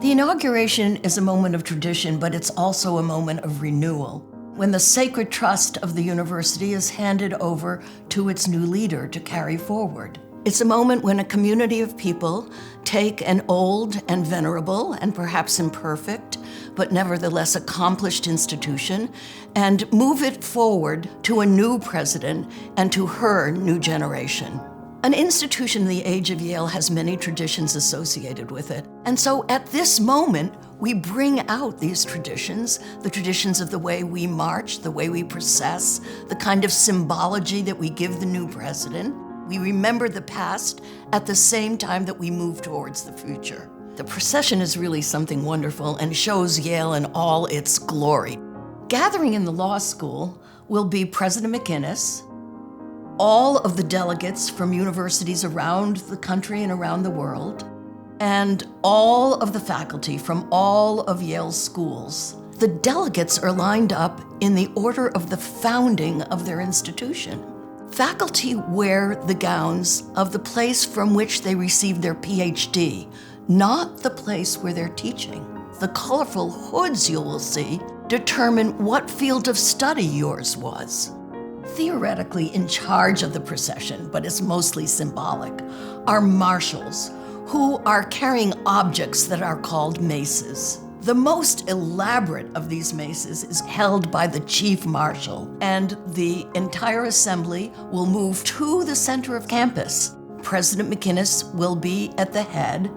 The inauguration is a moment of tradition, but it's also a moment of renewal, when the sacred trust of the university is handed over to its new leader to carry forward. It's a moment when a community of people take an old and venerable and perhaps imperfect, but nevertheless accomplished institution and move it forward to a new president and to her new generation. An institution in the age of Yale has many traditions associated with it. And so at this moment, we bring out these traditions, the traditions of the way we march, the way we process, the kind of symbology that we give the new president. We remember the past at the same time that we move towards the future. The procession is really something wonderful and shows Yale in all its glory. Gathering in the law school will be President McInnes, all of the delegates from universities around the country and around the world, and all of the faculty from all of Yale's schools. The delegates are lined up in the order of the founding of their institution. Faculty wear the gowns of the place from which they received their PhD, not the place where they're teaching. The colorful hoods you will see determine what field of study yours was. Theoretically in charge of the procession, but it's mostly symbolic, are marshals who are carrying objects that are called maces. The most elaborate of these maces is held by the chief marshal, and the entire assembly will move to the center of campus. President McInnes will be at the head,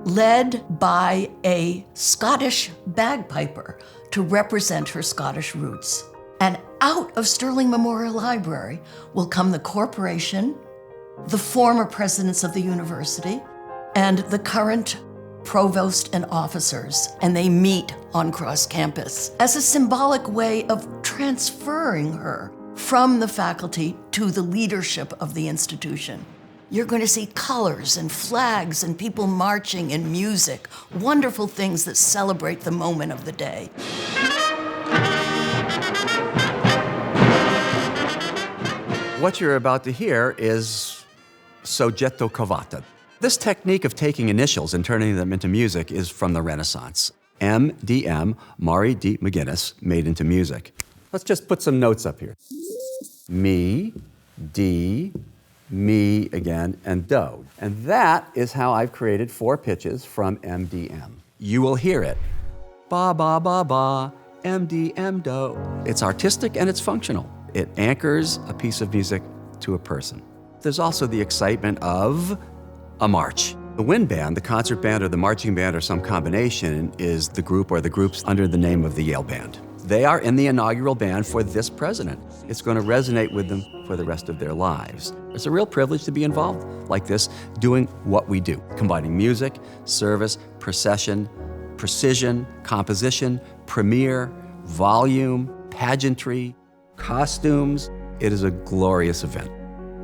led by a Scottish bagpiper to represent her Scottish roots. And out of Sterling Memorial Library will come the corporation, the former presidents of the university, and the current provost and officers, and they meet on cross campus as a symbolic way of transferring her from the faculty to the leadership of the institution. You're going to see colors and flags and people marching and music, wonderful things that celebrate the moment of the day. What you're about to hear is soggetto cavato. This technique of taking initials and turning them into music is from the Renaissance. MDM, Maury D. McGinnis, made into music. Let's just put some notes up here. Me, D, me again, and do. And that is how I've created 4 pitches from MDM. You will hear it. Ba, ba, ba, ba, MDM, do. It's artistic and it's functional. It anchors a piece of music to a person. There's also the excitement of a march. The wind band, the concert band, or the marching band, or some combination is the group or the groups under the name of the Yale Band. They are in the inaugural band for this president. It's going to resonate with them for the rest of their lives. It's a real privilege to be involved like this, doing what we do, combining music, service, procession, precision, composition, premiere, volume, pageantry, costumes. It is a glorious event.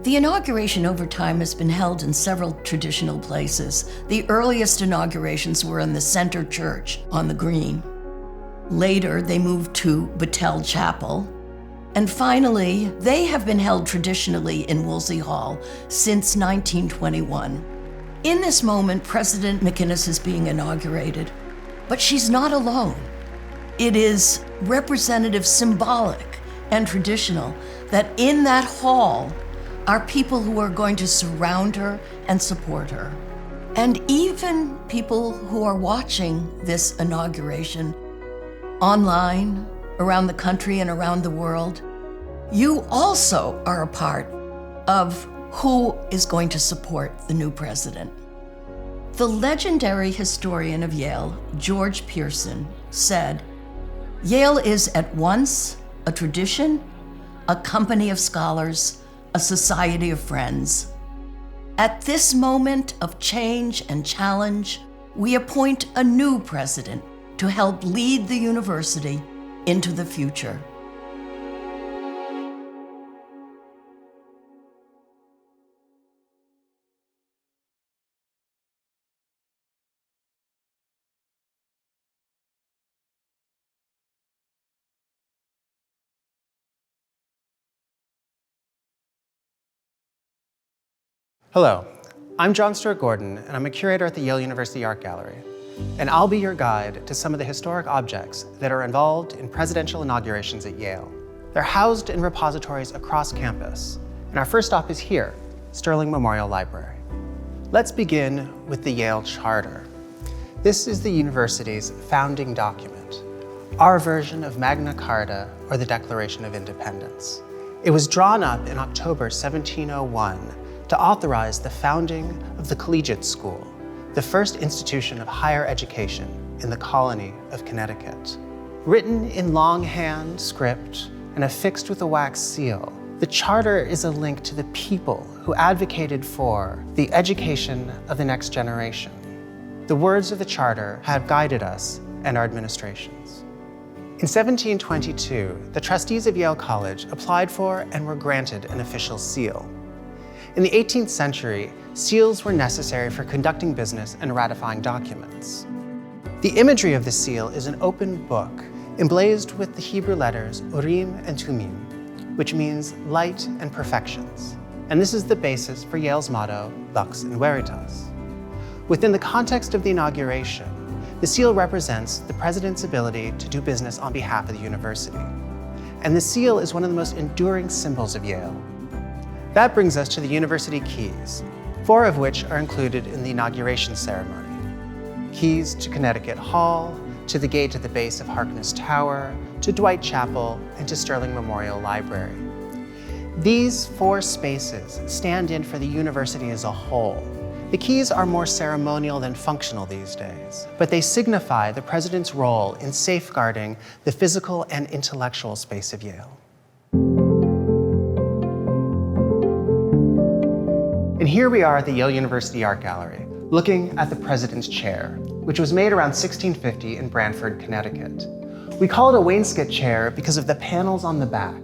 The inauguration over time has been held in several traditional places. The earliest inaugurations were in the Center Church on the Green. Later, they moved to Battelle Chapel. And finally, they have been held traditionally in Wolsey Hall since 1921. In this moment, President McInnes is being inaugurated, but she's not alone. It is representative, symbolic, and traditional that in that hall are people who are going to surround her and support her. And even people who are watching this inauguration online, around the country and around the world, you also are a part of who is going to support the new president. The legendary historian of Yale, George Pearson, said, "Yale is at once a tradition, a company of scholars, a society of friends. At this moment of change and challenge, we appoint a new president to help lead the university into the future." Hello, I'm John Stewart Gordon, and I'm a curator at the Yale University Art Gallery. and I'll be your guide to some of the historic objects that are involved in presidential inaugurations at Yale. They're housed in repositories across campus, and our first stop is here, Sterling Memorial Library. Let's begin with the Yale Charter. This is the university's founding document, our version of Magna Carta, or the Declaration of Independence. It was drawn up in October 1701 to authorize the founding of the Collegiate School, the first institution of higher education in the colony of Connecticut. Written in longhand script and affixed with a wax seal, the charter is a link to the people who advocated for the education of the next generation. The words of the charter have guided us and our administrations. In 1722, the trustees of Yale College applied for and were granted an official seal. In the 18th century, seals were necessary for conducting business and ratifying documents. The imagery of the seal is an open book emblazed with the Hebrew letters Urim and Tumim, which means light and perfections. And this is the basis for Yale's motto, Lux in Veritas. Within the context of the inauguration, the seal represents the president's ability to do business on behalf of the university. And the seal is one of the most enduring symbols of Yale. That brings us to the university keys, 4 of which are included in the inauguration ceremony. Keys to Connecticut Hall, to the gate at the base of Harkness Tower, to Dwight Chapel, and to Sterling Memorial Library. These 4 spaces stand in for the university as a whole. The keys are more ceremonial than functional these days, but they signify the president's role in safeguarding the physical and intellectual space of Yale. And here we are at the Yale University Art Gallery, looking at the President's Chair, which was made around 1650 in Branford, Connecticut. We call it a wainscot chair because of the panels on the back.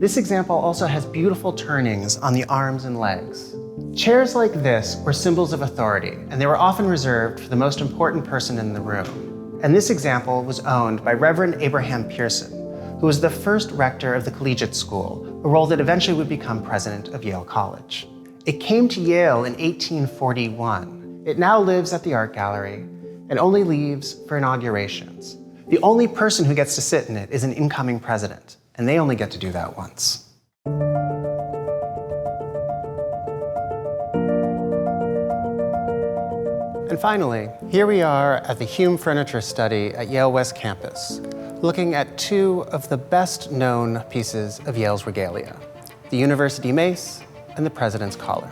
This example also has beautiful turnings on the arms and legs. Chairs like this were symbols of authority, and they were often reserved for the most important person in the room. And this example was owned by Reverend Abraham Pearson, who was the first rector of the Collegiate School, a role that eventually would become president of Yale College. It came to Yale in 1841. It now lives at the Art Gallery and only leaves for inaugurations. The only person who gets to sit in it is an incoming president, and they only get to do that once. And finally, here we are at the Hume Furniture Study at Yale West Campus, looking at 2 of the best-known pieces of Yale's regalia, the University Mace and the President's Collar.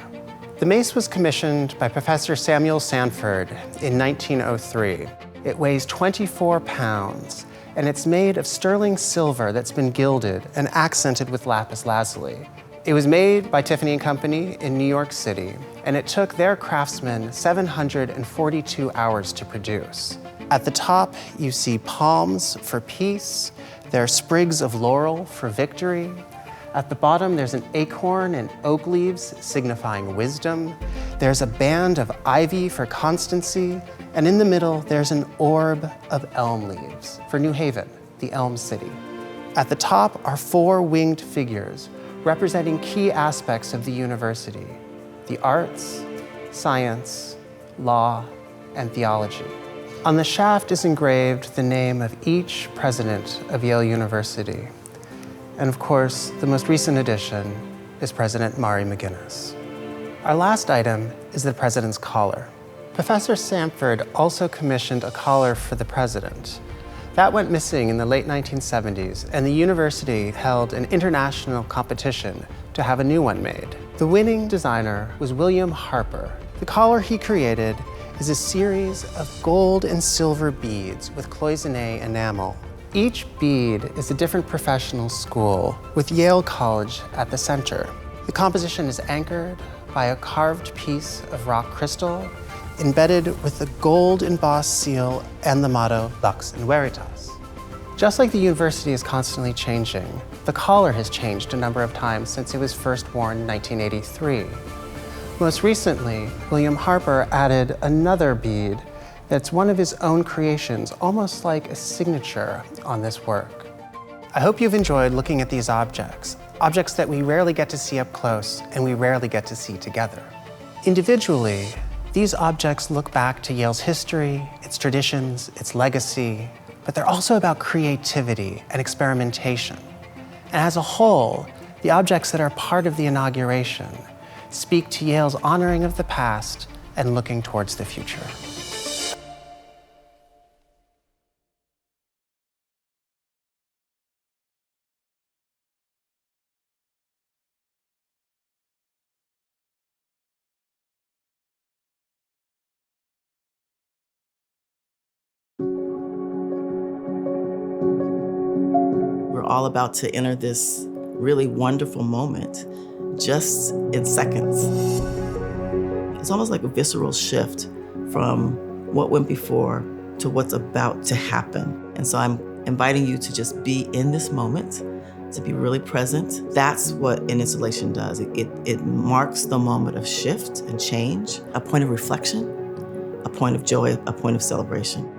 The mace was commissioned by Professor Samuel Sanford in 1903. It weighs 24 pounds, and it's made of sterling silver that's been gilded and accented with lapis lazuli. It was made by Tiffany & Company in New York City, and it took their craftsmen 742 hours to produce. At the top, you see palms for peace. There are sprigs of laurel for victory. At the bottom, there's an acorn and oak leaves signifying wisdom. There's a band of ivy for constancy. And in the middle, there's an orb of elm leaves for New Haven, the Elm City. At the top are 4 winged figures representing key aspects of the university: the arts, science, law, and theology. On the shaft is engraved the name of each president of Yale University. And of course, the most recent addition is President Mari McGuinness. Our last item is the President's Collar. Professor Sanford also commissioned a collar for the president. That went missing in the late 1970s, and the university held an international competition to have a new one made. The winning designer was William Harper. The collar he created is a series of gold and silver beads with cloisonné enamel. Each bead is a different professional school, with Yale College at the center. The composition is anchored by a carved piece of rock crystal embedded with the gold embossed seal and the motto Lux in Veritas. Just like the university is constantly changing, the collar has changed a number of times since it was first worn in 1983. Most recently, William Harper added another bead that's one of his own creations, almost like a signature on this work. I hope you've enjoyed looking at these objects that we rarely get to see up close and we rarely get to see together. Individually, These objects look back to Yale's history, its traditions, its legacy, but they're also about creativity and experimentation. And as a whole, the objects that are part of the inauguration speak to Yale's honoring of the past and looking towards the future. We're all about to enter this really wonderful moment just in seconds. It's almost like a visceral shift from what went before to what's about to happen. And so I'm inviting you to just be in this moment, to be really present. That's what an installation does. It marks the moment of shift and change, a point of reflection, a point of joy, a point of celebration.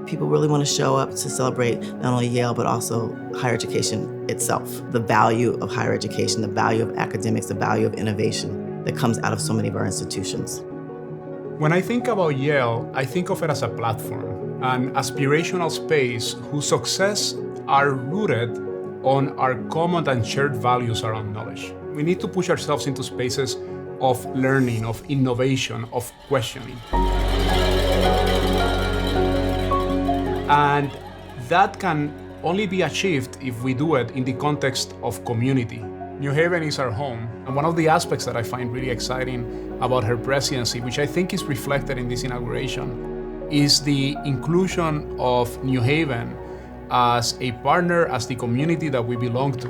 People really want to show up to celebrate not only Yale, but also higher education itself. The value of higher education, the value of academics, the value of innovation that comes out of so many of our institutions. When I think about Yale, I think of it as a platform, an aspirational space whose success are rooted on our common and shared values around knowledge. We need to push ourselves into spaces of learning, of innovation, of questioning. And that can only be achieved if we do it in the context of community. New Haven is our home, and one of the aspects that I find really exciting about her presidency, which I think is reflected in this inauguration, is the inclusion of New Haven as a partner, as the community that we belong to.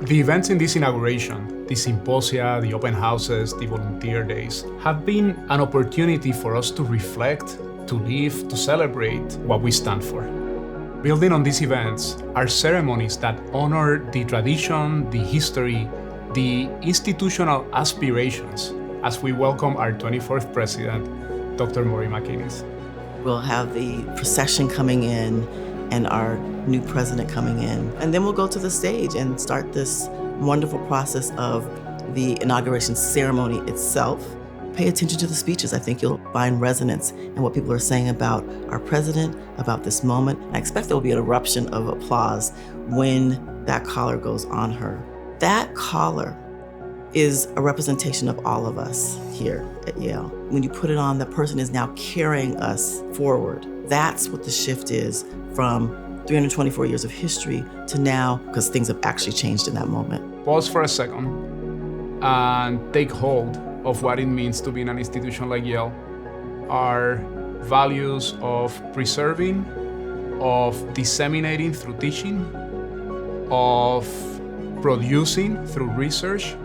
The events in this inauguration, the symposia, the open houses, the volunteer days, have been an opportunity for us to reflect, to live, to celebrate what we stand for. Building on these events are ceremonies that honor the tradition, the history, the institutional aspirations as we welcome our 24th president, Dr. Maury McInnes. We'll have the procession coming in and our new president coming in. And then we'll go to the stage and start this wonderful process of the inauguration ceremony itself. Pay attention to the speeches. I think you'll find resonance in what people are saying about our president, about this moment. I expect there will be an eruption of applause when that collar goes on her. That collar is a representation of all of us here at Yale. When you put it on, the person is now carrying us forward. That's what the shift is from 324 years of history to now, because things have actually changed in that moment. Pause for a second and take hold of what it means to be in an institution like Yale. Our values of preserving, of disseminating through teaching, of producing through research,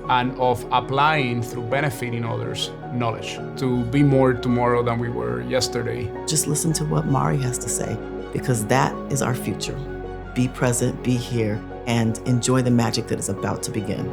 and of applying through benefiting others knowledge to be more tomorrow than we were yesterday. Just listen to what Maury has to say, because that is our future. Be present, be here, and enjoy the magic that is about to begin.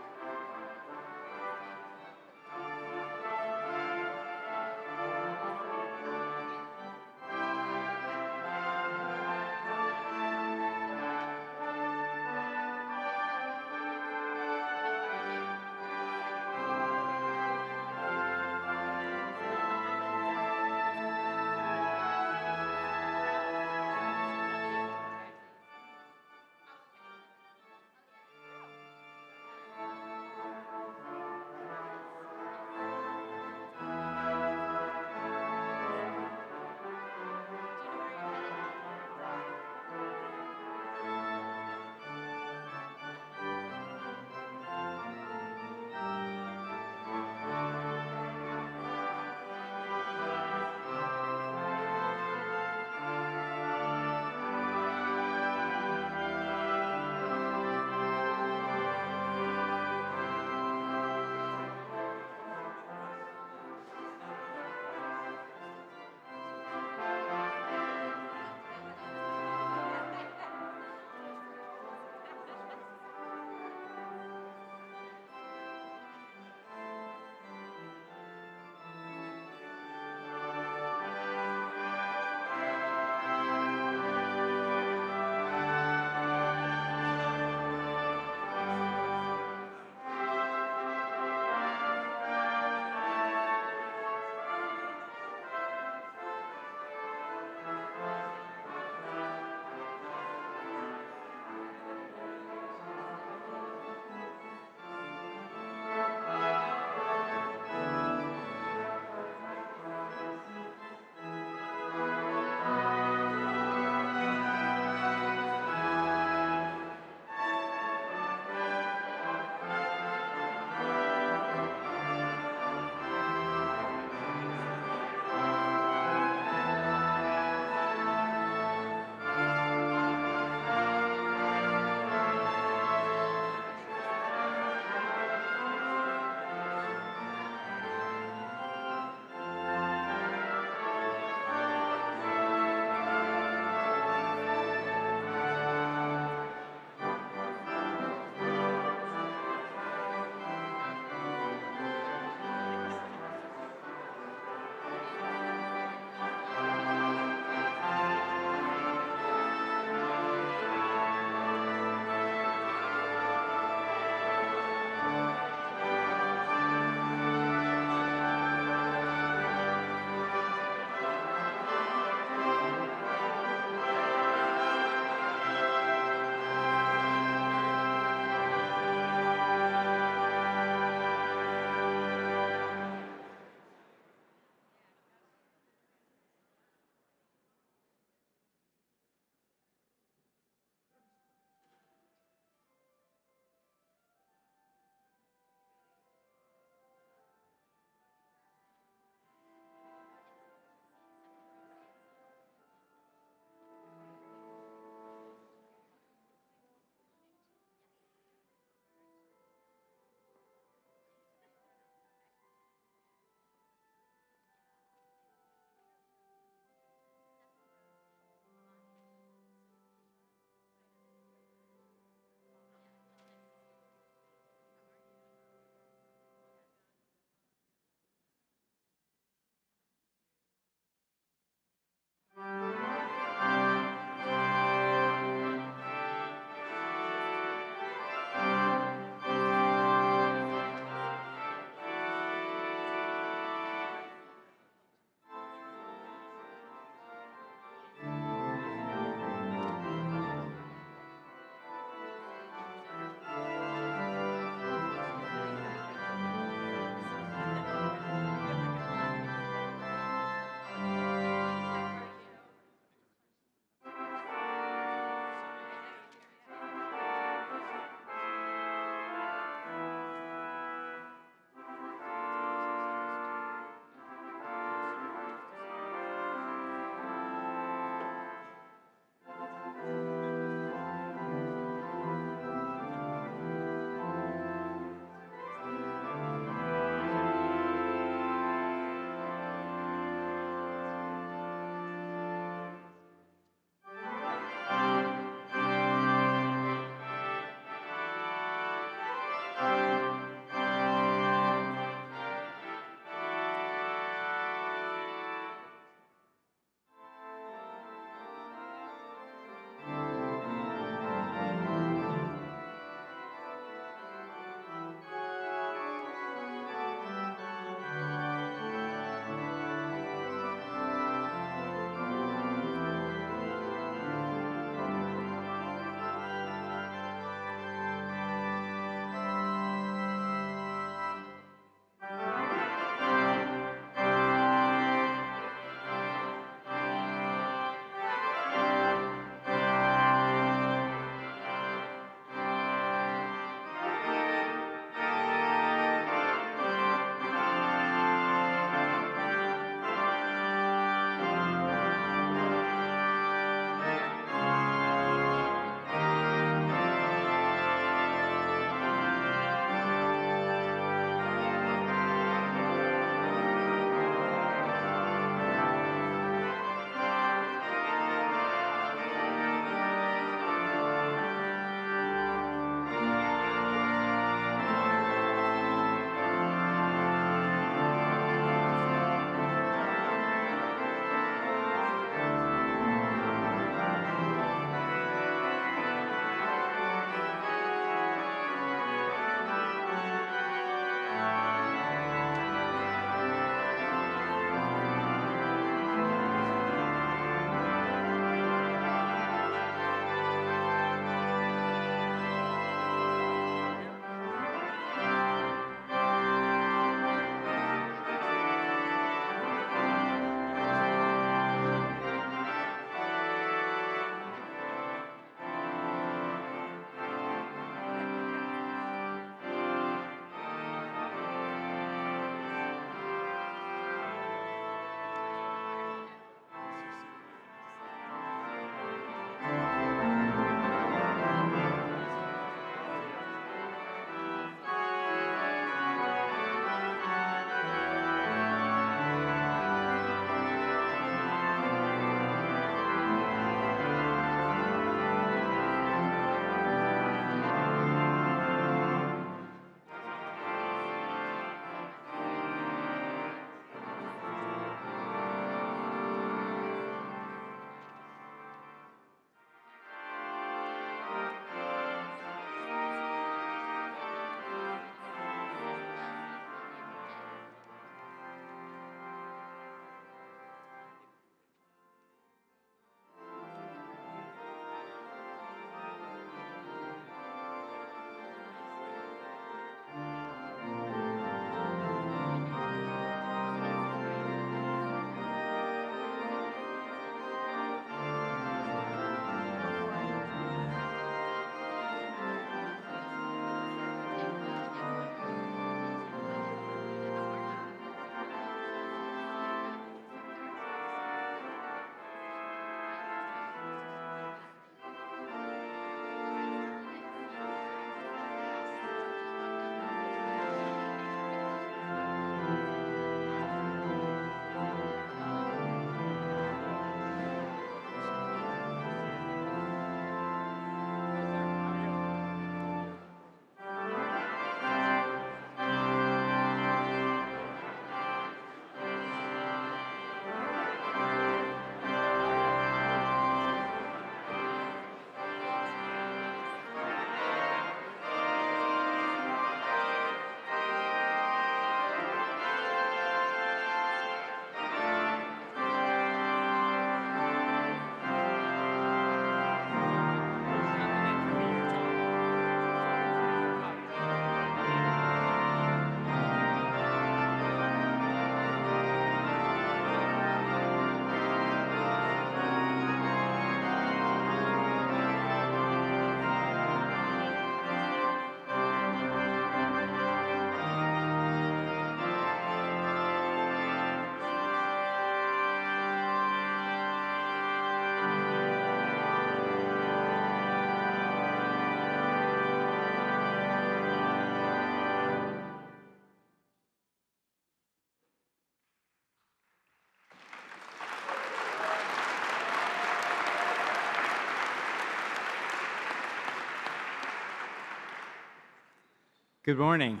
Good morning.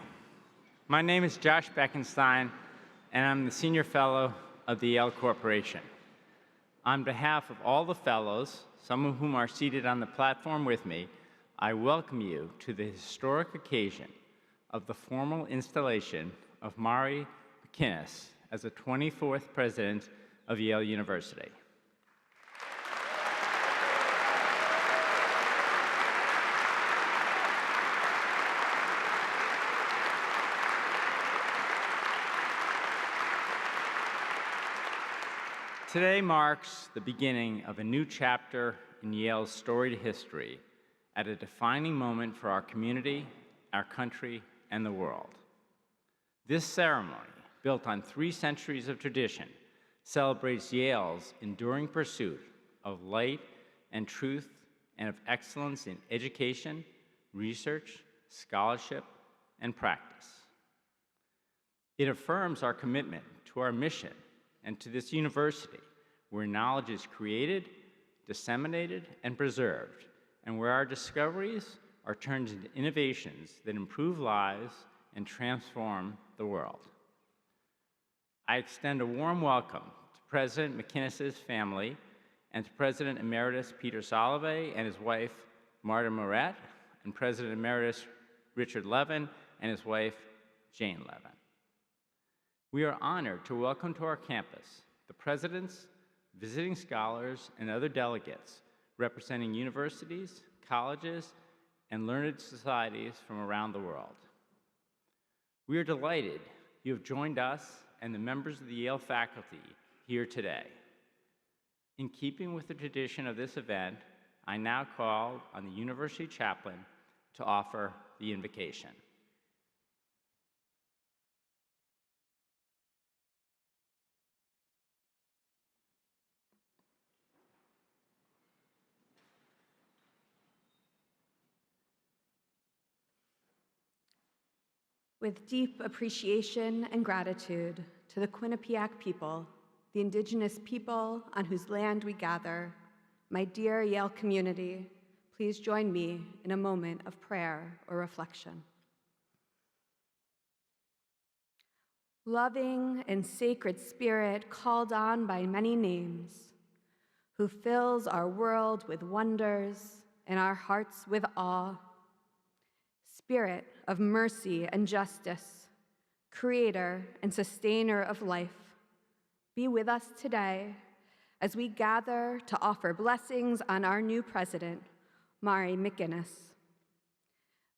My name is Josh Beckenstein, and I'm the Senior Fellow of the Yale Corporation. On behalf of all the fellows, some of whom are seated on the platform with me, I welcome you to the historic occasion of the formal installation of Mari McInnis as the 24th President of Yale University. Today marks the beginning of a new chapter in Yale's storied history at a defining moment for our community, our country, and the world. This ceremony, built on 3 centuries of tradition, celebrates Yale's enduring pursuit of light and truth and of excellence in education, research, scholarship, and practice. It affirms our commitment to our mission and to this university, where knowledge is created, disseminated, and preserved, and where our discoveries are turned into innovations that improve lives and transform the world. I extend a warm welcome to President McInnis's family and to President Emeritus Peter Salovey and his wife, Marta Moret, and President Emeritus Richard Levin and his wife, Jane Levin. We are honored to welcome to our campus the presidents, visiting scholars, and other delegates representing universities, colleges, and learned societies from around the world. We are delighted you have joined us and the members of the Yale faculty here today. In keeping with the tradition of this event, I now call on the university chaplain to offer the invocation. With deep appreciation and gratitude to the Quinnipiac people, the indigenous people on whose land we gather, my dear Yale community, please join me in a moment of prayer or reflection. Loving and sacred Spirit, called on by many names, who fills our world with wonders and our hearts with awe, Spirit of mercy and justice, creator and sustainer of life, be with us today as we gather to offer blessings on our new president, Mari McInnis.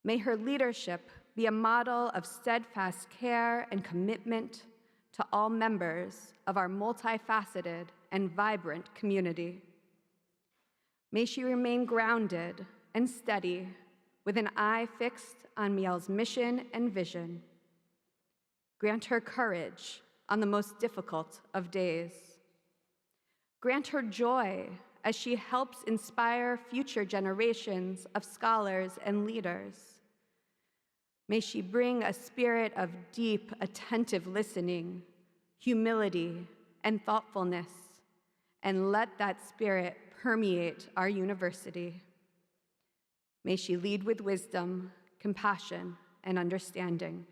May her leadership be a model of steadfast care and commitment to all members of our multifaceted and vibrant community. May she remain grounded and steady, with an eye fixed on Yale's mission and vision. Grant her courage on the most difficult of days. Grant her joy as she helps inspire future generations of scholars and leaders. May she bring a spirit of deep, attentive listening, humility, and thoughtfulness, and let that spirit permeate our university. May she lead with wisdom, compassion, and understanding.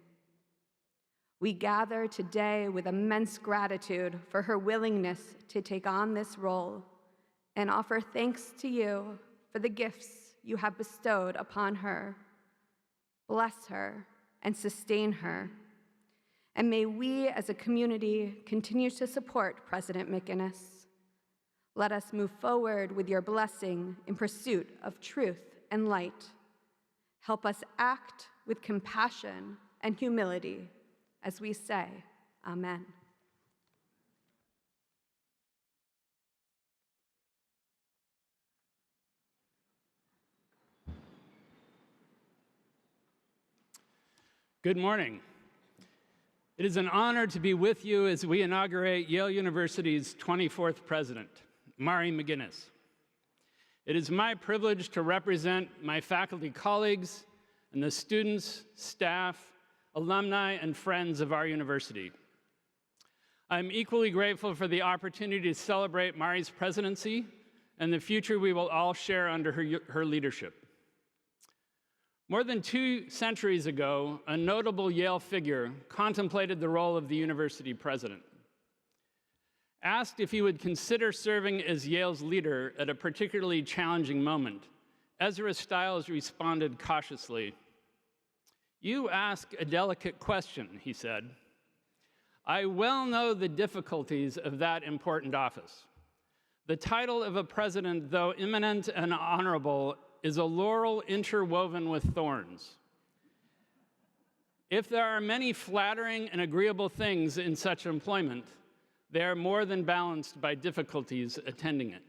We gather today with immense gratitude for her willingness to take on this role and offer thanks to you for the gifts you have bestowed upon her. Bless her and sustain her. And may we as a community continue to support President McInnis. Let us move forward with your blessing in pursuit of truth and light. Help us act with compassion and humility as we say, Amen. Good morning. It is an honor to be with you as we inaugurate Yale University's 24th president, Mari McInnis. It is my privilege to represent my faculty colleagues and the students, staff, alumni, and friends of our university. I'm equally grateful for the opportunity to celebrate Mari's presidency and the future we will all share under her leadership. More than 2 centuries ago, a notable Yale figure contemplated the role of the university president. Asked if he would consider serving as Yale's leader at a particularly challenging moment, Ezra Stiles responded cautiously. "You ask a delicate question," he said. "I well know the difficulties of that important office. The title of a president, though eminent and honorable, is a laurel interwoven with thorns. If there are many flattering and agreeable things in such employment, they are more than balanced by difficulties attending it."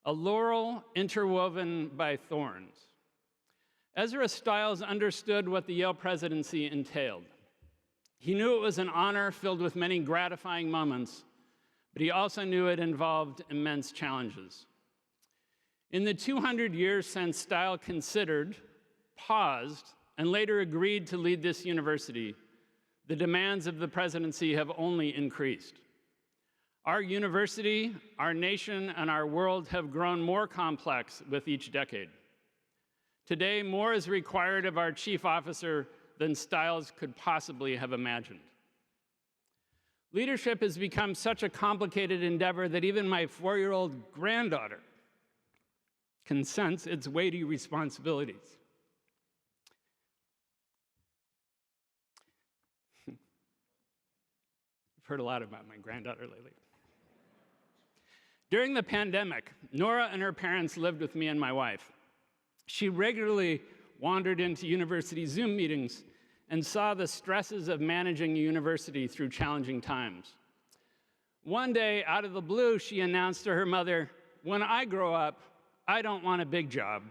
A laurel interwoven by thorns. Ezra Stiles understood what the Yale presidency entailed. He knew it was an honor filled with many gratifying moments, but he also knew it involved immense challenges. In the 200 years since Stiles considered, paused, and later agreed to lead this university, the demands of the presidency have only increased. Our university, our nation, and our world have grown more complex with each decade. Today, more is required of our chief officer than Stiles could possibly have imagined. Leadership has become such a complicated endeavor that even my 4-year-old granddaughter can sense its weighty responsibilities. I've heard a lot about my granddaughter lately. During the pandemic, Nora and her parents lived with me and my wife. She regularly wandered into university Zoom meetings and saw the stresses of managing a university through challenging times. One day, out of the blue, she announced to her mother, "When I grow up, I don't want a big job.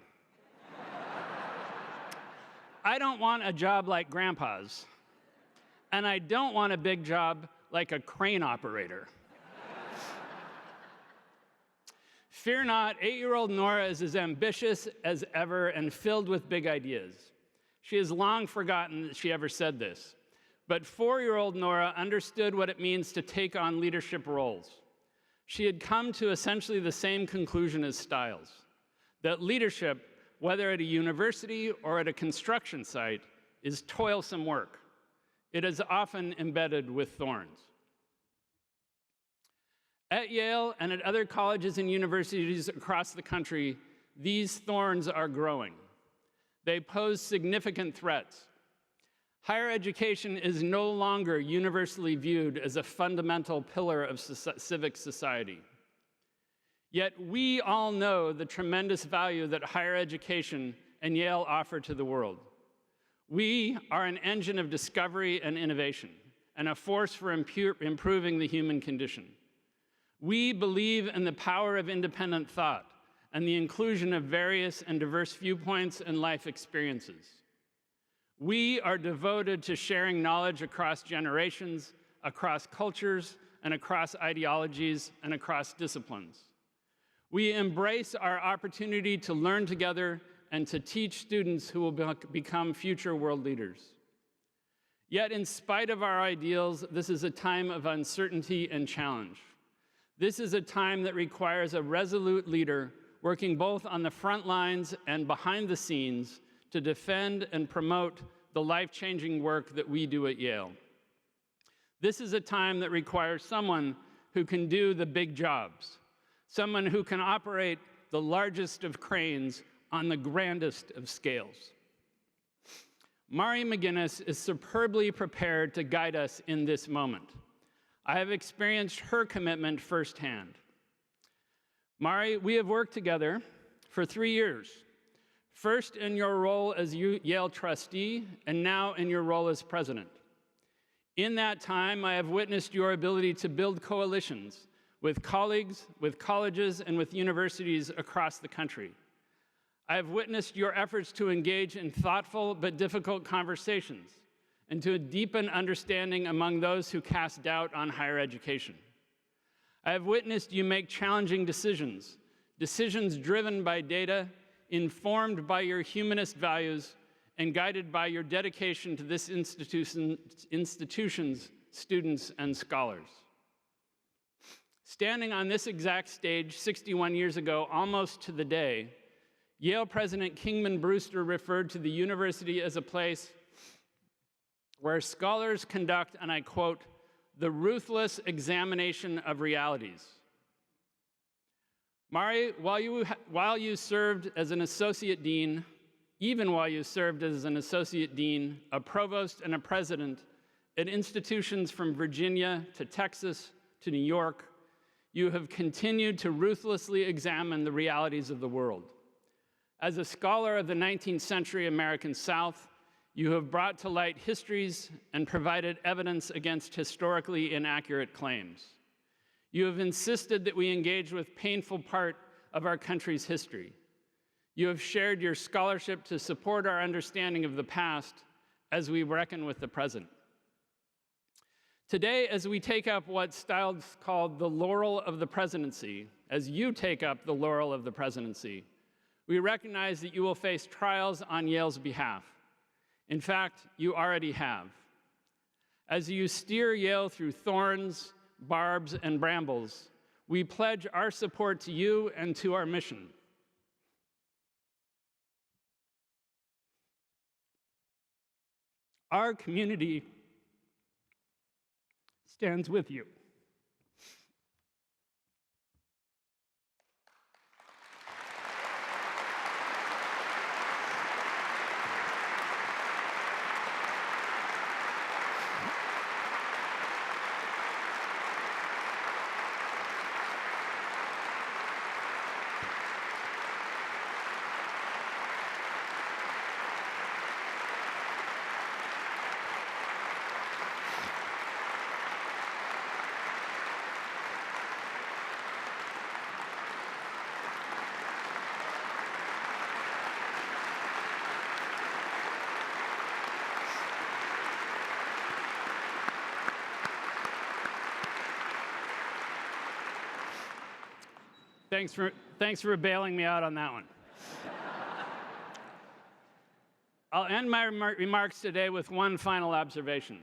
I don't want a job like Grandpa's. And I don't want a big job like a crane operator." Fear not, 8-year-old Nora is as ambitious as ever and filled with big ideas. She has long forgotten that she ever said this. But 4-year-old Nora understood what it means to take on leadership roles. She had come to essentially the same conclusion as Stiles, that leadership, whether at a university or at a construction site, is toilsome work. It is often embedded with thorns. At Yale and at other colleges and universities across the country, these thorns are growing. They pose significant threats. Higher education is no longer universally viewed as a fundamental pillar of civic society. Yet we all know the tremendous value that higher education and Yale offer to the world. We are an engine of discovery and innovation, and a force for improving the human condition. We believe in the power of independent thought and the inclusion of various and diverse viewpoints and life experiences. We are devoted to sharing knowledge across generations, across cultures, and across ideologies, and across disciplines. We embrace our opportunity to learn together and to teach students who will become future world leaders. Yet, in spite of our ideals, this is a time of uncertainty and challenge. This is a time that requires a resolute leader working both on the front lines and behind the scenes to defend and promote the life-changing work that we do at Yale. This is a time that requires someone who can do the big jobs, someone who can operate the largest of cranes on the grandest of scales. Mari McGinnis is superbly prepared to guide us in this moment. I have experienced her commitment firsthand. Mari, we have worked together for 3 years, first in your role as Yale trustee, and now in your role as president. In that time, I have witnessed your ability to build coalitions with colleagues, with colleges, and with universities across the country. I have witnessed your efforts to engage in thoughtful but difficult conversations and to deepen understanding among those who cast doubt on higher education. I have witnessed you make challenging decisions, decisions driven by data, informed by your humanist values, and guided by your dedication to this institution's students and scholars. Standing on this exact stage 61 years ago, almost to the day, Yale President Kingman Brewster referred to the university as a place where scholars conduct, and I quote, the ruthless examination of realities. Mari, while you served as an associate dean, even while you served as an associate dean, a provost, and a president at institutions from Virginia to Texas to New York, you have continued to ruthlessly examine the realities of the world. As a scholar of the 19th century American South, you have brought to light histories and provided evidence against historically inaccurate claims. You have insisted that we engage with painful part of our country's history. You have shared your scholarship to support our understanding of the past as we reckon with the present. Today, as we take up what's styled called the laurel of the presidency, as you take up the laurel of the presidency, we recognize that you will face trials on Yale's behalf. In fact, you already have. As you steer Yale through thorns, barbs, and brambles, we pledge our support to you and to our mission. Our community stands with you. Thanks for bailing me out on that one. I'll end my remarks today with one final observation.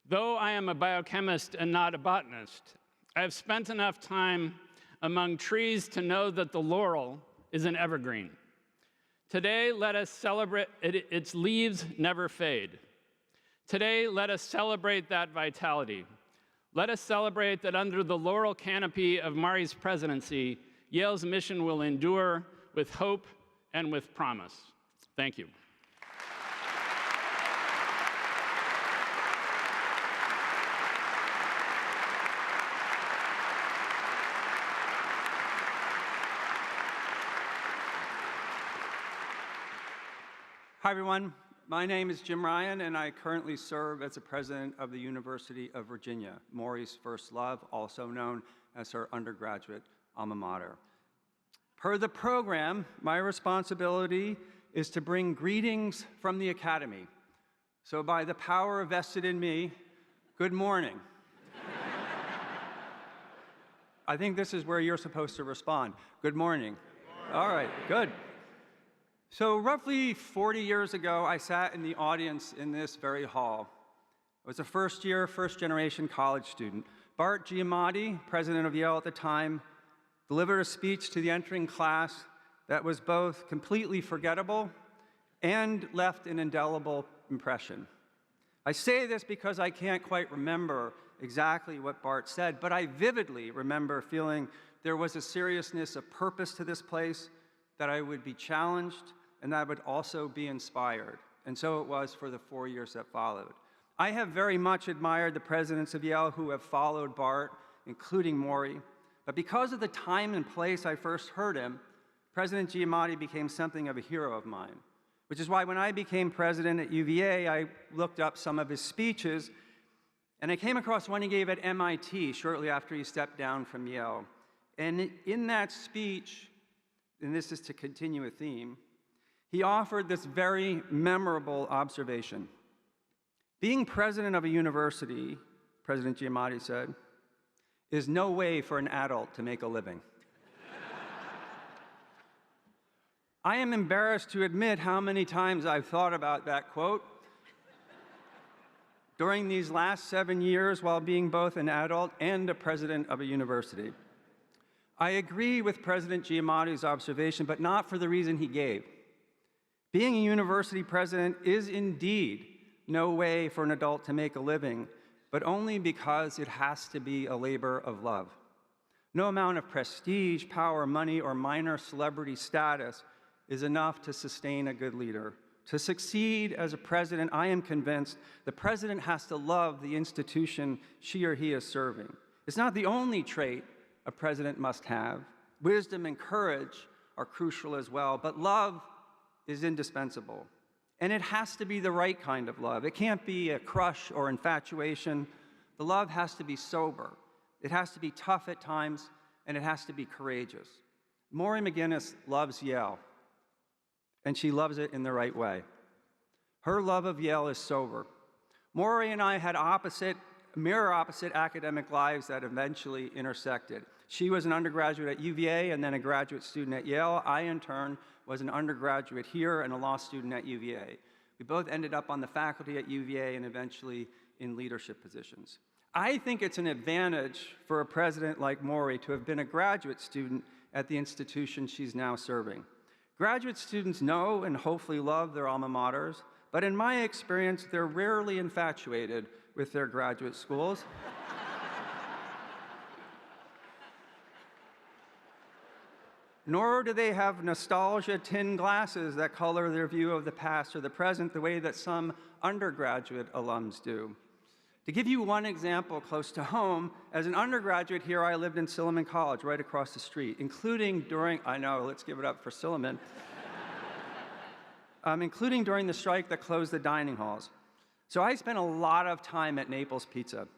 Though I am a biochemist and not a botanist, I have spent enough time among trees to know that the laurel is an evergreen. Today, let us celebrate its leaves never fade. Today, let us celebrate that vitality. Let us celebrate that under the laurel canopy of Mari's presidency, Yale's mission will endure with hope and with promise. Thank you. Hi, everyone. My name is Jim Ryan, and I currently serve as the president of the University of Virginia, Maury's first love, also known as her undergraduate alma mater. Per the program, my responsibility is to bring greetings from the Academy. So by the power vested in me, good morning. I think this is where you're supposed to respond. Good morning. Good morning. All right, good. So roughly 40 years ago, I sat in the audience in this very hall. I was a first-year, first-generation college student. Bart Giamatti, president of Yale at the time, delivered a speech to the entering class that was both completely forgettable and left an indelible impression. I say this because I can't quite remember exactly what Bart said, but I vividly remember feeling there was a seriousness of purpose to this place, that I would be challenged, and that I would also be inspired. And so it was for the 4 years that followed. I have very much admired the presidents of Yale who have followed Bart, including Maury. But because of the time and place I first heard him, President Giamatti became something of a hero of mine, which is why when I became president at UVA, I looked up some of his speeches, and I came across one he gave at MIT shortly after he stepped down from Yale. And in that speech, and this is to continue a theme, he offered this very memorable observation. Being president of a university, President Giamatti said, is no way for an adult to make a living. I am embarrassed to admit how many times I've thought about that quote during these last 7 years while being both an adult and a president of a university. I agree with President Giamatti's observation, but not for the reason he gave. Being a university president is indeed no way for an adult to make a living, but only because it has to be a labor of love. No amount of prestige, power, money, or minor celebrity status is enough to sustain a good leader. To succeed as a president, I am convinced the president has to love the institution she or he is serving. It's not the only trait a president must have. Wisdom and courage are crucial as well, but love is indispensable. And it has to be the right kind of love. It can't be a crush or infatuation. The love has to be sober. It has to be tough at times, and it has to be courageous. Maury McGinnis loves Yale, and she loves it in the right way. Her love of Yale is sober. Maury and I had mirror opposite academic lives that eventually intersected. She was an undergraduate at UVA and then a graduate student at Yale. I, in turn, was an undergraduate here and a law student at UVA. We both ended up on the faculty at UVA and eventually in leadership positions. I think it's an advantage for a president like Maury to have been a graduate student at the institution she's now serving. Graduate students know and hopefully love their alma maters, but in my experience, they're rarely infatuated with their graduate schools. Nor do they have nostalgia-tin glasses that color their view of the past or the present the way that some undergraduate alums do. To give you one example close to home, as an undergraduate here, I lived in Silliman College, right across the street, including during, I know, let's give it up for Silliman, including during the strike that closed the dining halls. So I spent a lot of time at Naples Pizza.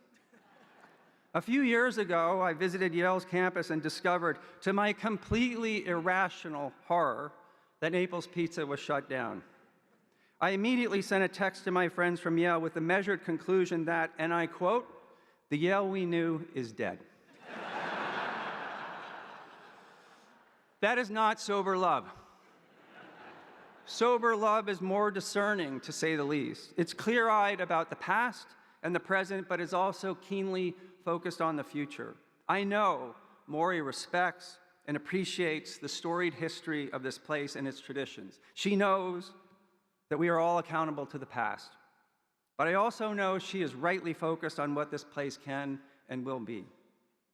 A few years ago, I visited Yale's campus and discovered, to my completely irrational horror, that Naples Pizza was shut down. I immediately sent a text to my friends from Yale with the measured conclusion that, and I quote, "The Yale we knew is dead." That is not sober love. Sober love is more discerning, to say the least. It's clear-eyed about the past and the present, but is also keenly focused on the future. I know Maury respects and appreciates the storied history of this place and its traditions. She knows that we are all accountable to the past. But I also know she is rightly focused on what this place can and will be.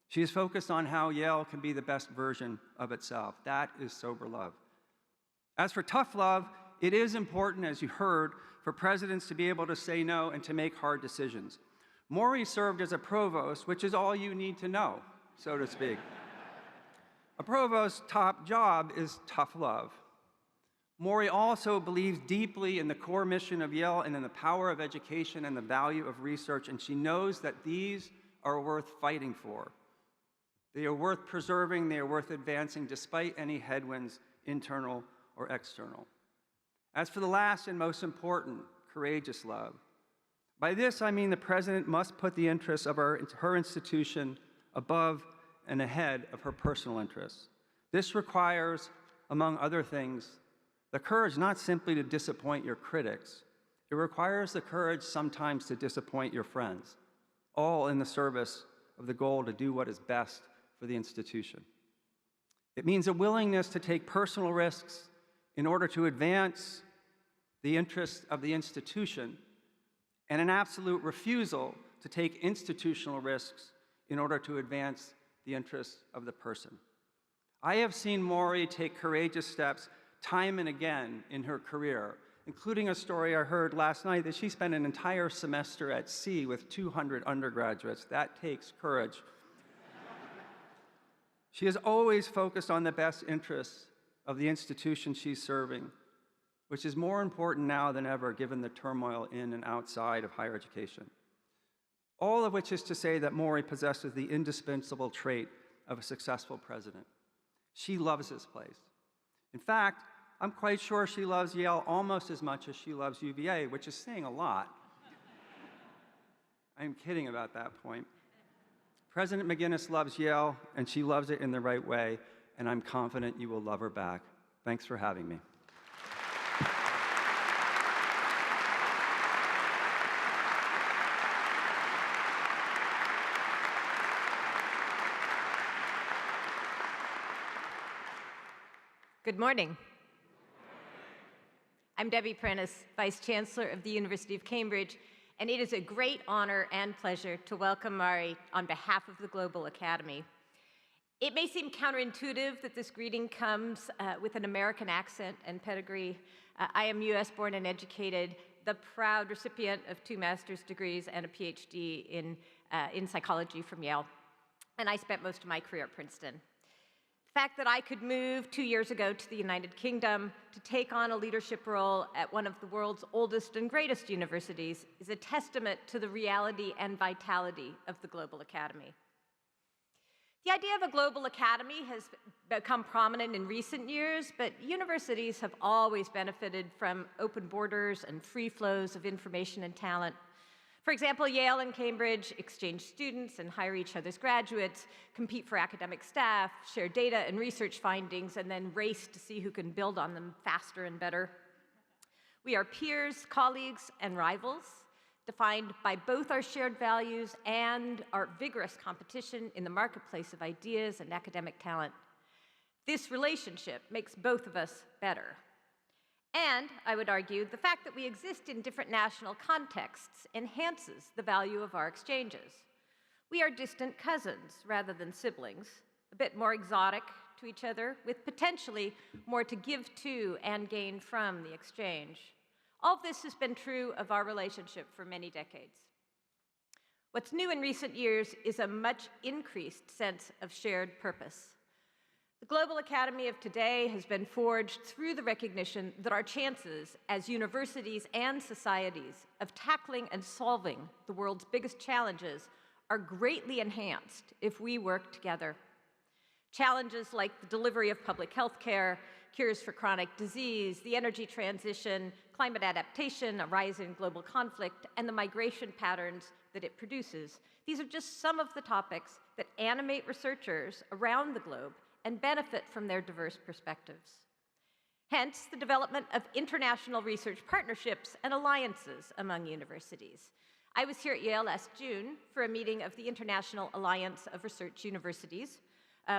She is focused on how Yale can be the best version of itself. That is sober love. As for tough love, it is important, as you heard, for presidents to be able to say no and to make hard decisions. Maury served as a provost, which is all you need to know, so to speak. A provost's top job is tough love. Maury also believes deeply in the core mission of Yale and in the power of education and the value of research, and she knows that these are worth fighting for. They are worth preserving, they are worth advancing despite any headwinds, internal or external. As for the last and most important, courageous love, by this I mean the president must put the interests of her institution above and ahead of her personal interests. This requires, among other things, the courage not simply to disappoint your critics, it requires the courage sometimes to disappoint your friends, all in the service of the goal to do what is best for the institution. It means a willingness to take personal risks in order to advance the interests of the institution, and an absolute refusal to take institutional risks in order to advance the interests of the person. I have seen Maury take courageous steps time and again in her career, including a story I heard last night that she spent an entire semester at sea with 200 undergraduates. That takes courage. She is always focused on the best interests of the institution she's serving, which is more important now than ever given the turmoil in and outside of higher education. All of which is to say that Maury possesses the indispensable trait of a successful president. She loves this place. In fact, I'm quite sure she loves Yale almost as much as she loves UVA, which is saying a lot. I'm kidding about that point. President McGinnis loves Yale, and she loves it in the right way, and I'm confident you will love her back. Thanks for having me. Good morning. I'm Debbie Prentice, Vice Chancellor of the University of Cambridge, and it is a great honor and pleasure to welcome Mari on behalf of the Global Academy. It may seem counterintuitive that this greeting comes with an American accent and pedigree. I am US born and educated, the proud recipient of 2 master's degrees and a PhD in psychology from Yale, and I spent most of my career at Princeton. The fact that I could move 2 years ago to the United Kingdom to take on a leadership role at one of the world's oldest and greatest universities is a testament to the reality and vitality of the Global Academy. The idea of a global academy has become prominent in recent years, but universities have always benefited from open borders and free flows of information and talent. For example, Yale and Cambridge exchange students and hire each other's graduates, compete for academic staff, share data and research findings, and then race to see who can build on them faster and better. We are peers, colleagues, and rivals, defined by both our shared values and our vigorous competition in the marketplace of ideas and academic talent. This relationship makes both of us better. And, I would argue, the fact that we exist in different national contexts enhances the value of our exchanges. We are distant cousins rather than siblings, a bit more exotic to each other, with potentially more to give to and gain from the exchange. All of this has been true of our relationship for many decades. What's new in recent years is a much increased sense of shared purpose. The Global Academy of today has been forged through the recognition that our chances as universities and societies of tackling and solving the world's biggest challenges are greatly enhanced if we work together. Challenges like the delivery of public health care, cures for chronic disease, the energy transition, climate adaptation, a rise in global conflict, and the migration patterns that it produces. These are just some of the topics that animate researchers around the globe and benefit from their diverse perspectives. Hence, the development of international research partnerships and alliances among universities. I was here at Yale last June for a meeting of the International Alliance of Research Universities,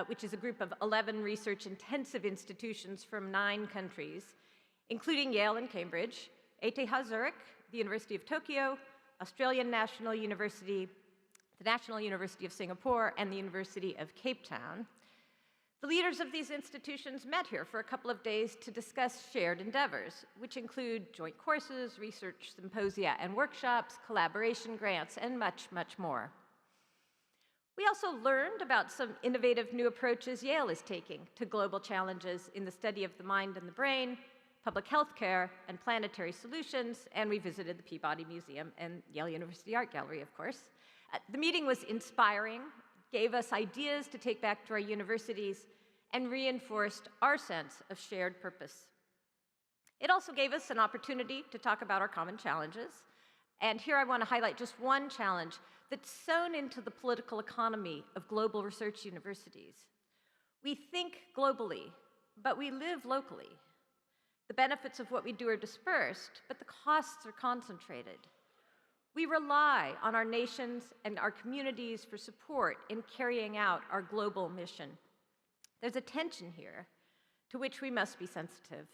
which is a group of 11 research-intensive institutions from 9 countries, including Yale and Cambridge, ETH Zurich, the University of Tokyo, Australian National University, the National University of Singapore, and the University of Cape Town. The leaders of these institutions met here for a couple of days to discuss shared endeavors, which include joint courses, research symposia and workshops, collaboration grants, and much, much more. We also learned about some innovative new approaches Yale is taking to global challenges in the study of the mind and the brain, public health care, and planetary solutions, and we visited the Peabody Museum and Yale University Art Gallery, of course. The meeting was inspiring, gave us ideas to take back to our universities, and reinforced our sense of shared purpose. It also gave us an opportunity to talk about our common challenges, and here I want to highlight just one challenge that's sewn into the political economy of global research universities. We think globally, but we live locally. The benefits of what we do are dispersed, but the costs are concentrated. We rely on our nations and our communities for support in carrying out our global mission. There's a tension here to which we must be sensitive.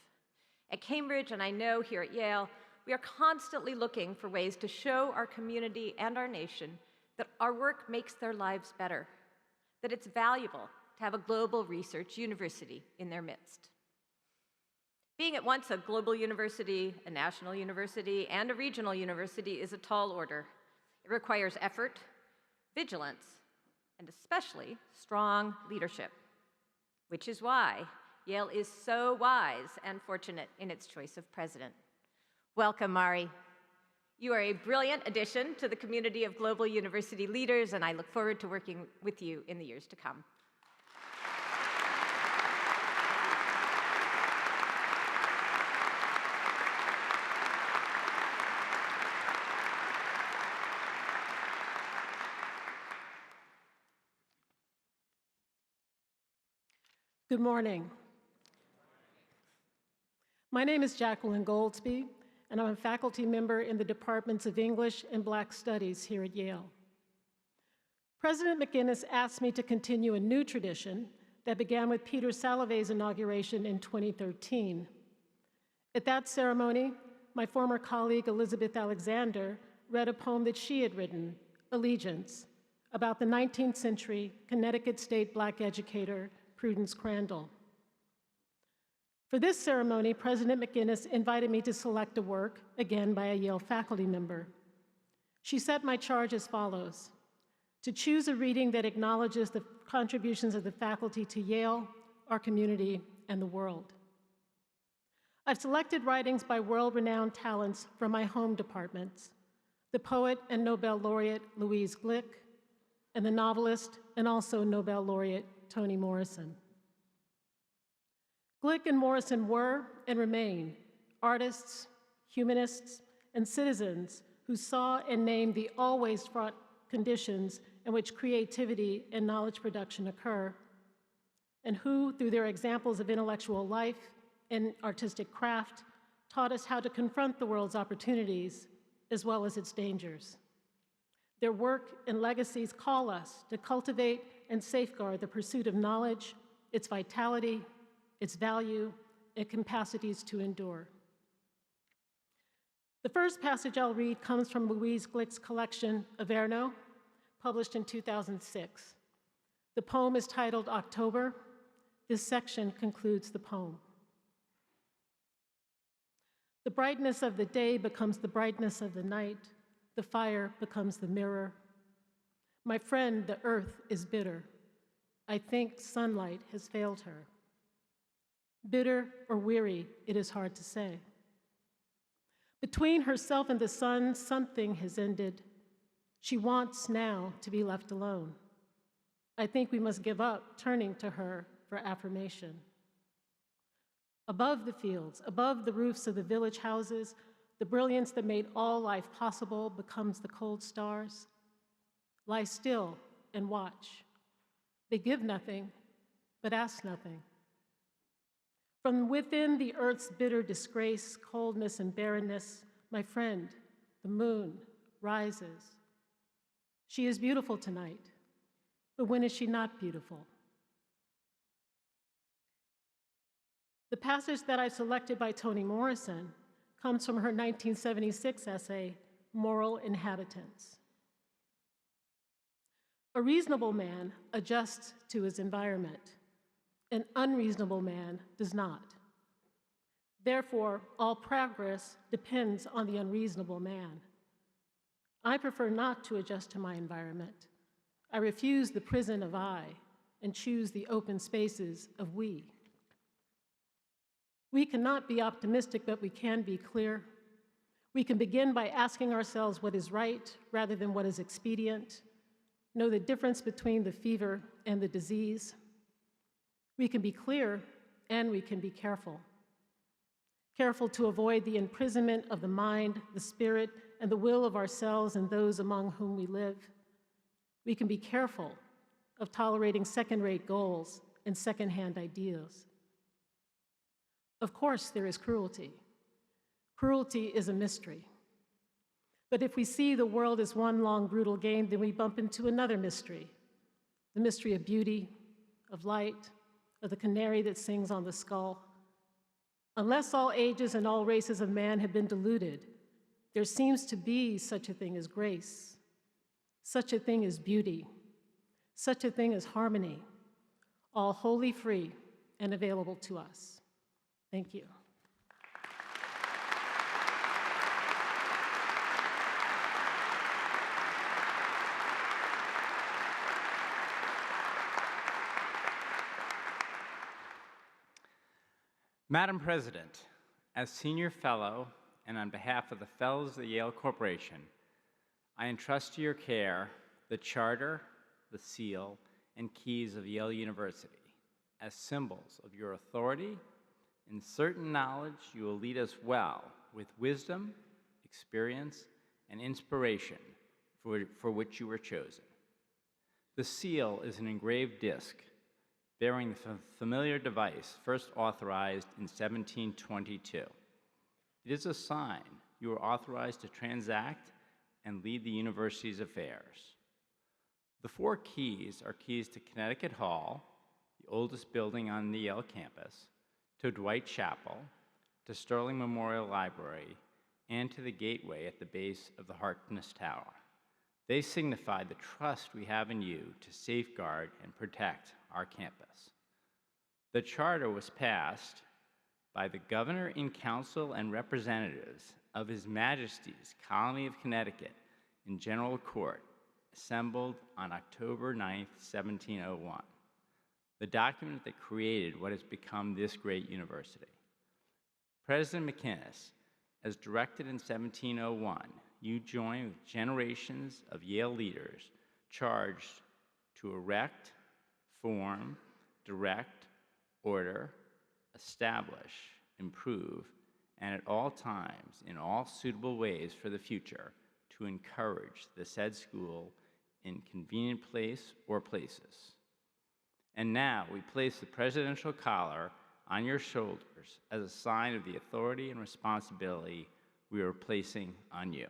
At Cambridge, and I know here at Yale, we are constantly looking for ways to show our community and our nation that our work makes their lives better, that it's valuable to have a global research university in their midst. Being at once a global university, a national university, and a regional university is a tall order. It requires effort, vigilance, and especially strong leadership, which is why Yale is so wise and fortunate in its choice of president. Welcome, Mari. You are a brilliant addition to the community of global university leaders, and I look forward to working with you in the years to come. Good morning. My name is Jacqueline Goldsby, and I'm a faculty member in the departments of English and Black Studies here at Yale. President McGuinness asked me to continue a new tradition that began with Peter Salovey's inauguration in 2013. At that ceremony, my former colleague Elizabeth Alexander read a poem that she had written, Allegiance, about the 19th century Connecticut State Black educator Prudence Crandall. For this ceremony, President McGuinness invited me to select a work, again by a Yale faculty member. She set my charge as follows: to choose a reading that acknowledges the contributions of the faculty to Yale, our community, and the world. I've selected writings by world-renowned talents from my home departments: the poet and Nobel laureate Louise Glück, and the novelist and also Nobel laureate Toni Morrison. Glück and Morrison were and remain artists, humanists, and citizens who saw and named the always fraught conditions in which creativity and knowledge production occur, and who, through their examples of intellectual life and artistic craft, taught us how to confront the world's opportunities as well as its dangers. Their work and legacies call us to cultivate and safeguard the pursuit of knowledge, its vitality, its value, and capacities to endure. The first passage I'll read comes from Louise Glück's collection, Averno, published in 2006. The poem is titled October. This section concludes the poem. The brightness of the day becomes the brightness of the night. The fire becomes the mirror. My friend, the earth is bitter. I think sunlight has failed her. Bitter or weary, it is hard to say. Between herself and the sun, something has ended. She wants now to be left alone. I think we must give up turning to her for affirmation. Above the fields, above the roofs of the village houses, the brilliance that made all life possible becomes the cold stars. Lie still and watch. They give nothing, but ask nothing. From within the earth's bitter disgrace, coldness, and barrenness, my friend, the moon, rises. She is beautiful tonight, but when is she not beautiful? The passage that I selected by Toni Morrison comes from her 1976 essay, Moral Inhabitants. A reasonable man adjusts to his environment. An unreasonable man does not. Therefore, all progress depends on the unreasonable man. I prefer not to adjust to my environment. I refuse the prison of I and choose the open spaces of we. We cannot be optimistic, but we can be clear. We can begin by asking ourselves what is right rather than what is expedient, know the difference between the fever and the disease. We can be clear and we can be careful. Careful to avoid the imprisonment of the mind, the spirit, and the will of ourselves and those among whom we live. We can be careful of tolerating second-rate goals and second-hand ideas. Of course, there is cruelty. Cruelty is a mystery. But if we see the world as one long brutal game, then we bump into another mystery, the mystery of beauty, of light, of the canary that sings on the skull. Unless all ages and all races of man have been deluded, there seems to be such a thing as grace, such a thing as beauty, such a thing as harmony, all wholly free and available to us. Thank you. Madam President, as Senior Fellow and on behalf of the Fellows of the Yale Corporation, I entrust to your care the Charter, the Seal, and Keys of Yale University as symbols of your authority. In certain knowledge, you will lead us well with wisdom, experience, and inspiration for which you were chosen. The seal is an engraved disc bearing the familiar device first authorized in 1722. It is a sign you are authorized to transact and lead the university's affairs. The 4 keys are keys to Connecticut Hall, the oldest building on the Yale campus, to Dwight Chapel, to Sterling Memorial Library, and to the gateway at the base of the Harkness Tower. They signify the trust we have in you to safeguard and protect our campus. The charter was passed by the Governor in Council and representatives of His Majesty's Colony of Connecticut in General Court, assembled on October 9th, 1701, the document that created what has become this great university. President McInnes, as directed in 1701, you join with generations of Yale leaders charged to erect, form, direct, order, establish, improve, and at all times, in all suitable ways for the future, to encourage the said school in convenient place or places. And now we place the presidential collar on your shoulders as a sign of the authority and responsibility we are placing on you.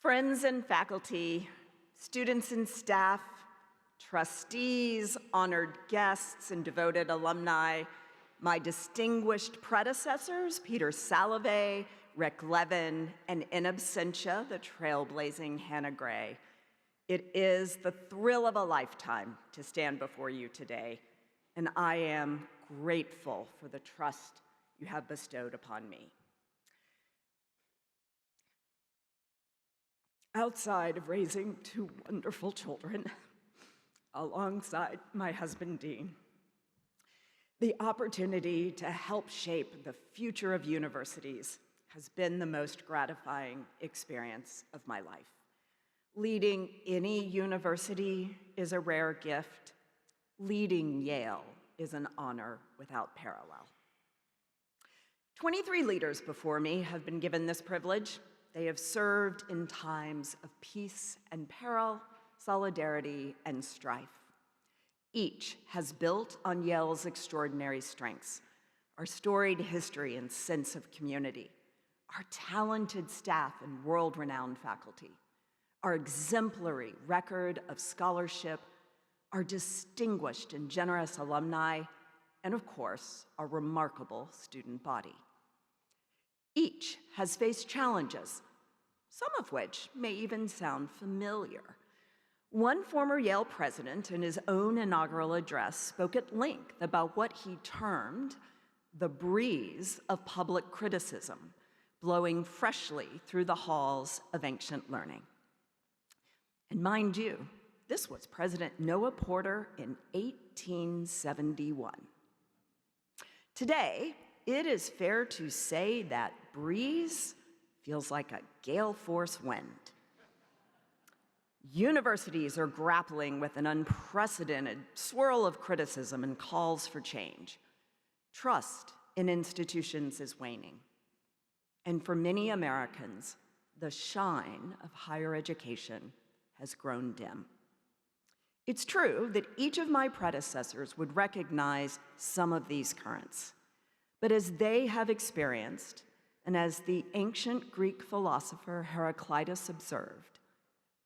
Friends and faculty, students and staff, trustees, honored guests, and devoted alumni, my distinguished predecessors, Peter Salovey, Rick Levin, and in absentia, the trailblazing Hannah Gray. It is the thrill of a lifetime to stand before you today, and I am grateful for the trust you have bestowed upon me. Outside of raising two wonderful children, alongside my husband, Dean, the opportunity to help shape the future of universities has been the most gratifying experience of my life. Leading any university is a rare gift. Leading Yale is an honor without parallel. 23 leaders before me have been given this privilege. They have served in times of peace and peril, solidarity and strife. Each has built on Yale's extraordinary strengths, our storied history and sense of community, our talented staff and world-renowned faculty, our exemplary record of scholarship, our distinguished and generous alumni, and of course, our remarkable student body. Each has faced challenges, some of which may even sound familiar. One former Yale president, in his own inaugural address, spoke at length about what he termed the breeze of public criticism, blowing freshly through the halls of ancient learning. And mind you, this was President Noah Porter in 1871. Today, it is fair to say that breeze feels like a gale force wind. Universities are grappling with an unprecedented swirl of criticism and calls for change. Trust in institutions is waning. And for many Americans, the shine of higher education has grown dim. It's true that each of my predecessors would recognize some of these currents. But as they have experienced, and as the ancient Greek philosopher Heraclitus observed,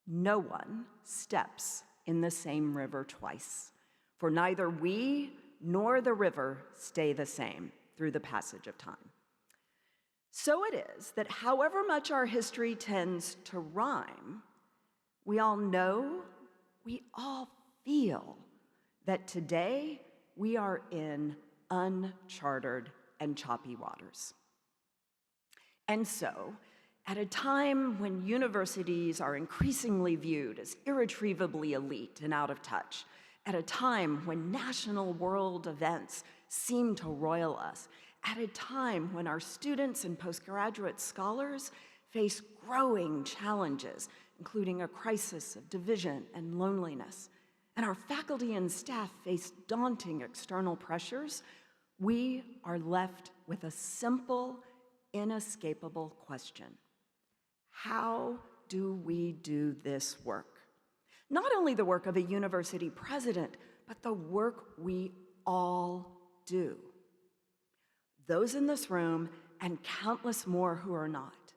no one steps in the same river twice, for neither we nor the river stay the same through the passage of time. So it is that however much our history tends to rhyme, we all know, we all feel that today we are in uncharted and choppy waters. And so, at a time when universities are increasingly viewed as irretrievably elite and out of touch, at a time when national world events seem to roil us, at a time when our students and postgraduate scholars face growing challenges, including a crisis of division and loneliness, and our faculty and staff face daunting external pressures, we are left with a simple, inescapable question. How do we do this work? Not only the work of a university president, but the work we all do. Those in this room and countless more who are not,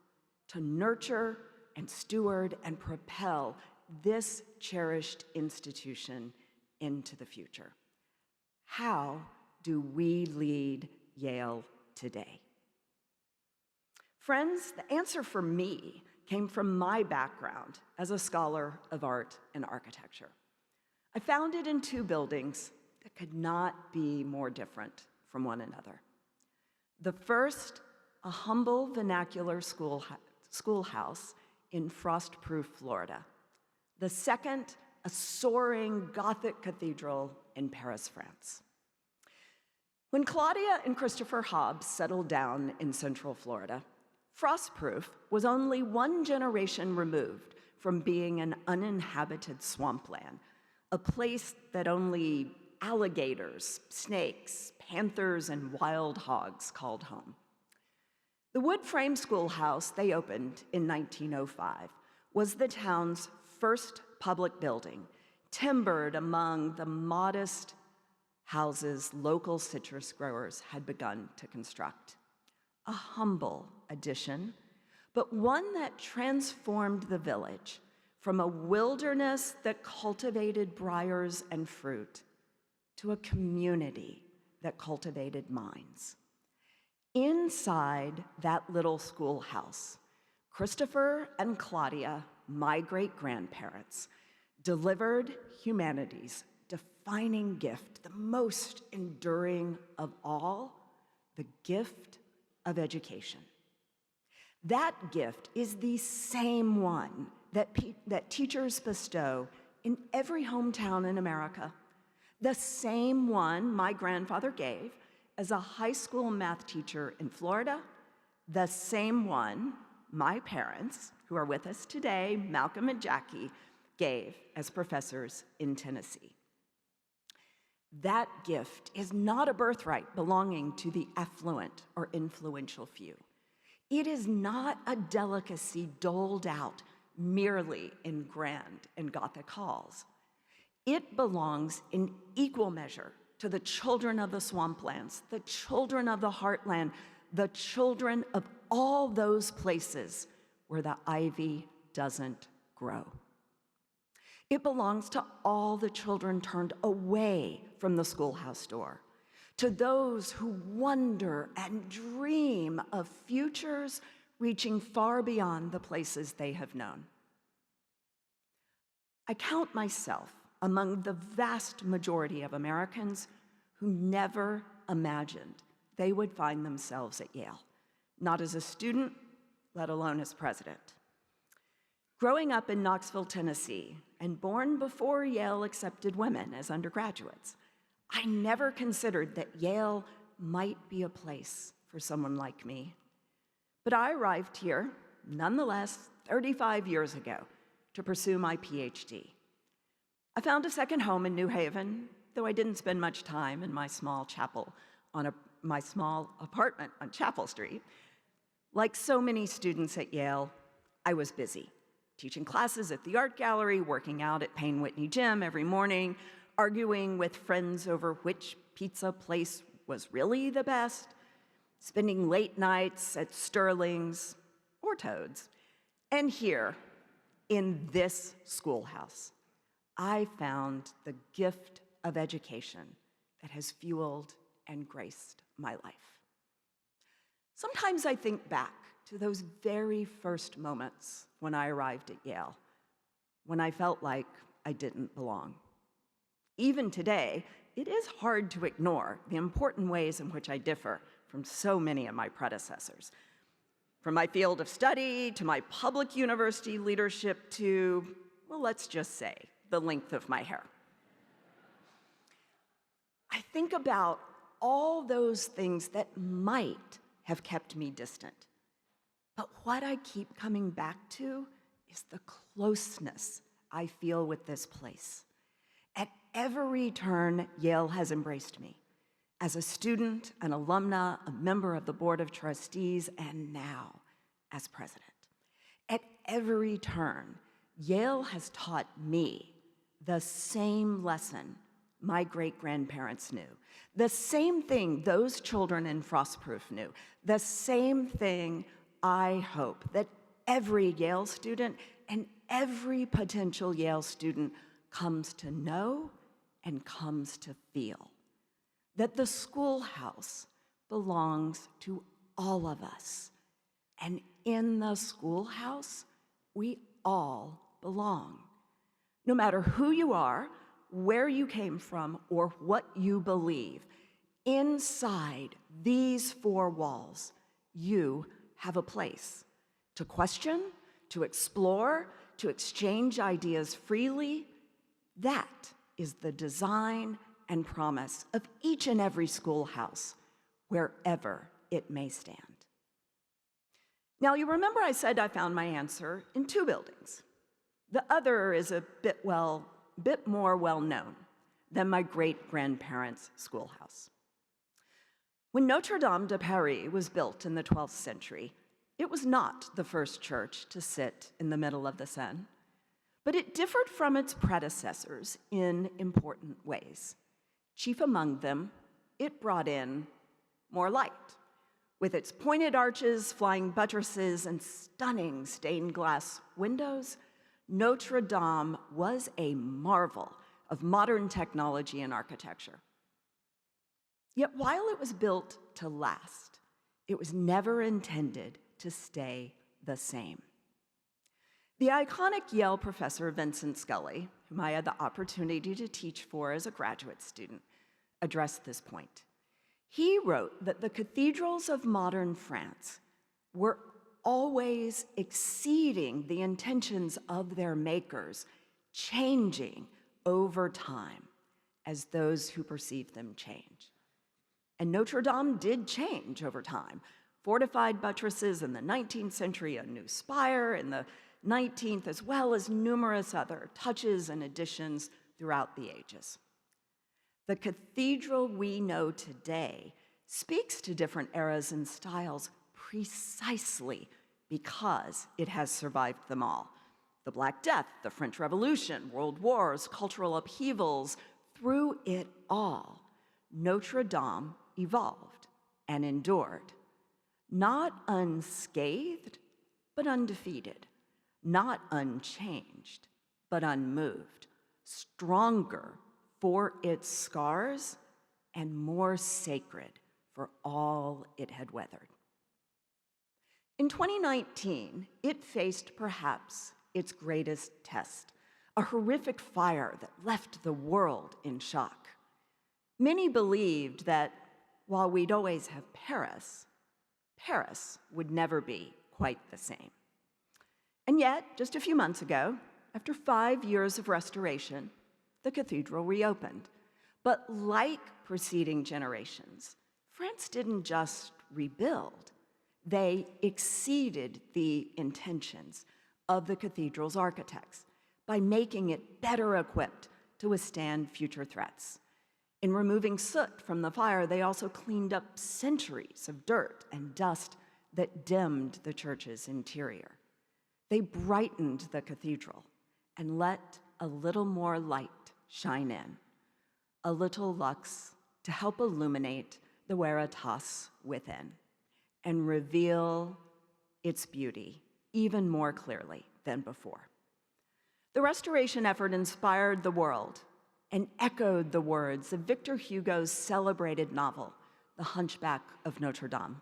to nurture and steward and propel this cherished institution into the future. How do we lead Yale today? Friends, the answer for me came from my background as a scholar of art and architecture. I found it in two buildings that could not be more different from one another. The first, a humble vernacular schoolhouse in Frostproof, Florida. The second, a soaring Gothic cathedral in Paris, France. When Claudia and Christopher Hobbs settled down in Central Florida, Frostproof was only one generation removed from being an uninhabited swampland, a place that only alligators, snakes, panthers, and wild hogs called home. The wood frame schoolhouse they opened in 1905 was the town's first public building, timbered among the modest houses local citrus growers had begun to construct. A humble addition, but one that transformed the village from a wilderness that cultivated briars and fruit to a community that cultivated minds. Inside that little schoolhouse, Christopher and Claudia, my great-grandparents, delivered humanity's defining gift, the most enduring of all, the gift of education. That gift is the same one that teachers bestow in every hometown in America, the same one my grandfather gave as a high school math teacher in Florida, the same one my parents, who are with us today, Malcolm and Jackie, gave as professors in Tennessee. That gift is not a birthright belonging to the affluent or influential few. It is not a delicacy doled out merely in grand and Gothic halls. It belongs in equal measure to the children of the swamplands, the children of the heartland, the children of all those places where the ivy doesn't grow. It belongs to all the children turned away from the schoolhouse door, to those who wonder and dream of futures reaching far beyond the places they have known. I count myself among the vast majority of Americans who never imagined they would find themselves at Yale, not as a student, let alone as president. Growing up in Knoxville, Tennessee, and born before Yale accepted women as undergraduates, I never considered that Yale might be a place for someone like me. But I arrived here, nonetheless, 35 years ago, to pursue my PhD. I found a second home in New Haven, though I didn't spend much time in my small apartment on Chapel Street. Like so many students at Yale, I was busy, teaching classes at the art gallery, working out at Payne Whitney Gym every morning, arguing with friends over which pizza place was really the best, spending late nights at Sterling's or Toad's. And here, in this schoolhouse, I found the gift of education that has fueled and graced my life. Sometimes I think back to those very first moments when I arrived at Yale, when I felt like I didn't belong. Even today, it is hard to ignore the important ways in which I differ from so many of my predecessors. From my field of study to my public university leadership to, well, let's just say, the length of my hair. I think about all those things that might have kept me distant. But what I keep coming back to is the closeness I feel with this place. At every turn, Yale has embraced me. As a student, an alumna, a member of the Board of Trustees, and now as president. At every turn, Yale has taught me the same lesson my great-grandparents knew, the same thing those children in Frostproof knew, the same thing I hope that every Yale student and every potential Yale student comes to know and comes to feel. That the schoolhouse belongs to all of us. And in the schoolhouse, we all belong. No matter who you are, where you came from, or what you believe, inside these four walls, you have a place to question, to explore, to exchange ideas freely. That is the design and promise of each and every schoolhouse, wherever it may stand. Now, you remember I said I found my answer in two buildings. The other is a bit more well-known than my great-grandparents' schoolhouse. When Notre Dame de Paris was built in the 12th century, it was not the first church to sit in the middle of the Seine, but it differed from its predecessors in important ways. Chief among them, it brought in more light. With its pointed arches, flying buttresses, and stunning stained glass windows, Notre Dame was a marvel of modern technology and architecture. Yet while it was built to last, it was never intended to stay the same. The iconic Yale professor Vincent Scully, whom I had the opportunity to teach for as a graduate student, addressed this point. He wrote that the cathedrals of modern France were always exceeding the intentions of their makers, changing over time as those who perceive them change. And Notre Dame did change over time. Fortified buttresses in the 19th century, a new spire in the 19th, as well as numerous other touches and additions throughout the ages. The cathedral we know today speaks to different eras and styles precisely because it has survived them all. The Black Death, the French Revolution, world wars, cultural upheavals, through it all, Notre Dame evolved and endured. Not unscathed, but undefeated. Not unchanged, but unmoved. Stronger for its scars and more sacred for all it had weathered. In 2019, it faced perhaps its greatest test, a horrific fire that left the world in shock. Many believed that while we'd always have Paris, Paris would never be quite the same. And yet, just a few months ago, after 5 years of restoration, the cathedral reopened. But like preceding generations, France didn't just rebuild, they exceeded the intentions of the cathedral's architects by making it better equipped to withstand future threats. In removing soot from the fire, they also cleaned up centuries of dirt and dust that dimmed the church's interior. They brightened the cathedral and let a little more light shine in, a little lux to help illuminate the Veritas within and reveal its beauty even more clearly than before. The restoration effort inspired the world and echoed the words of Victor Hugo's celebrated novel, The Hunchback of Notre Dame.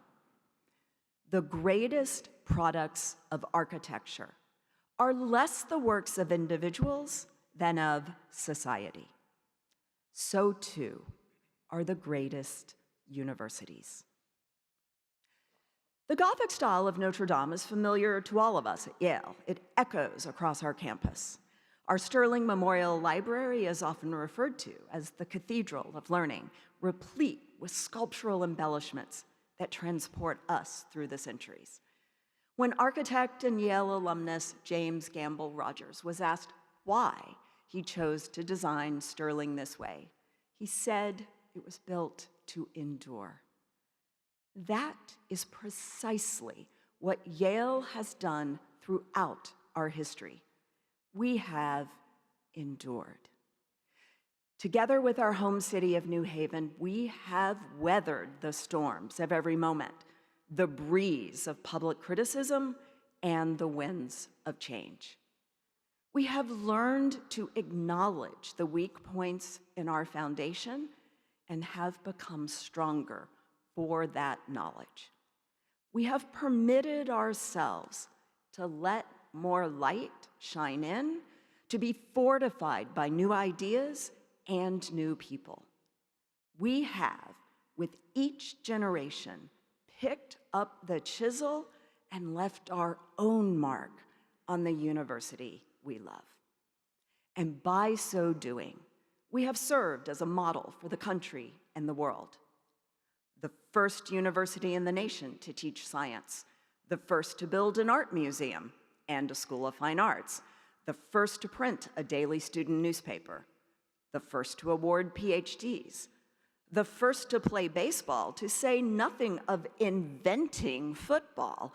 The greatest products of architecture are less the works of individuals than of society. So too are the greatest universities. The Gothic style of Notre Dame is familiar to all of us at Yale. It echoes across our campus. Our Sterling Memorial Library is often referred to as the Cathedral of Learning, replete with sculptural embellishments that transport us through the centuries. When architect and Yale alumnus James Gamble Rogers was asked why he chose to design Sterling this way, he said it was built to endure. That is precisely what Yale has done throughout our history. We have endured. Together with our home city of New Haven, we have weathered the storms of every moment, the breeze of public criticism, and the winds of change. We have learned to acknowledge the weak points in our foundation and have become stronger for that knowledge. We have permitted ourselves to let more light shine in, to be fortified by new ideas and new people. We have, with each generation, picked up the chisel and left our own mark on the university we love. And by so doing, we have served as a model for the country and the world. The first university in the nation to teach science, the first to build an art museum and a school of fine arts, the first to print a daily student newspaper, the first to award PhDs, the first to play baseball, to say nothing of inventing football.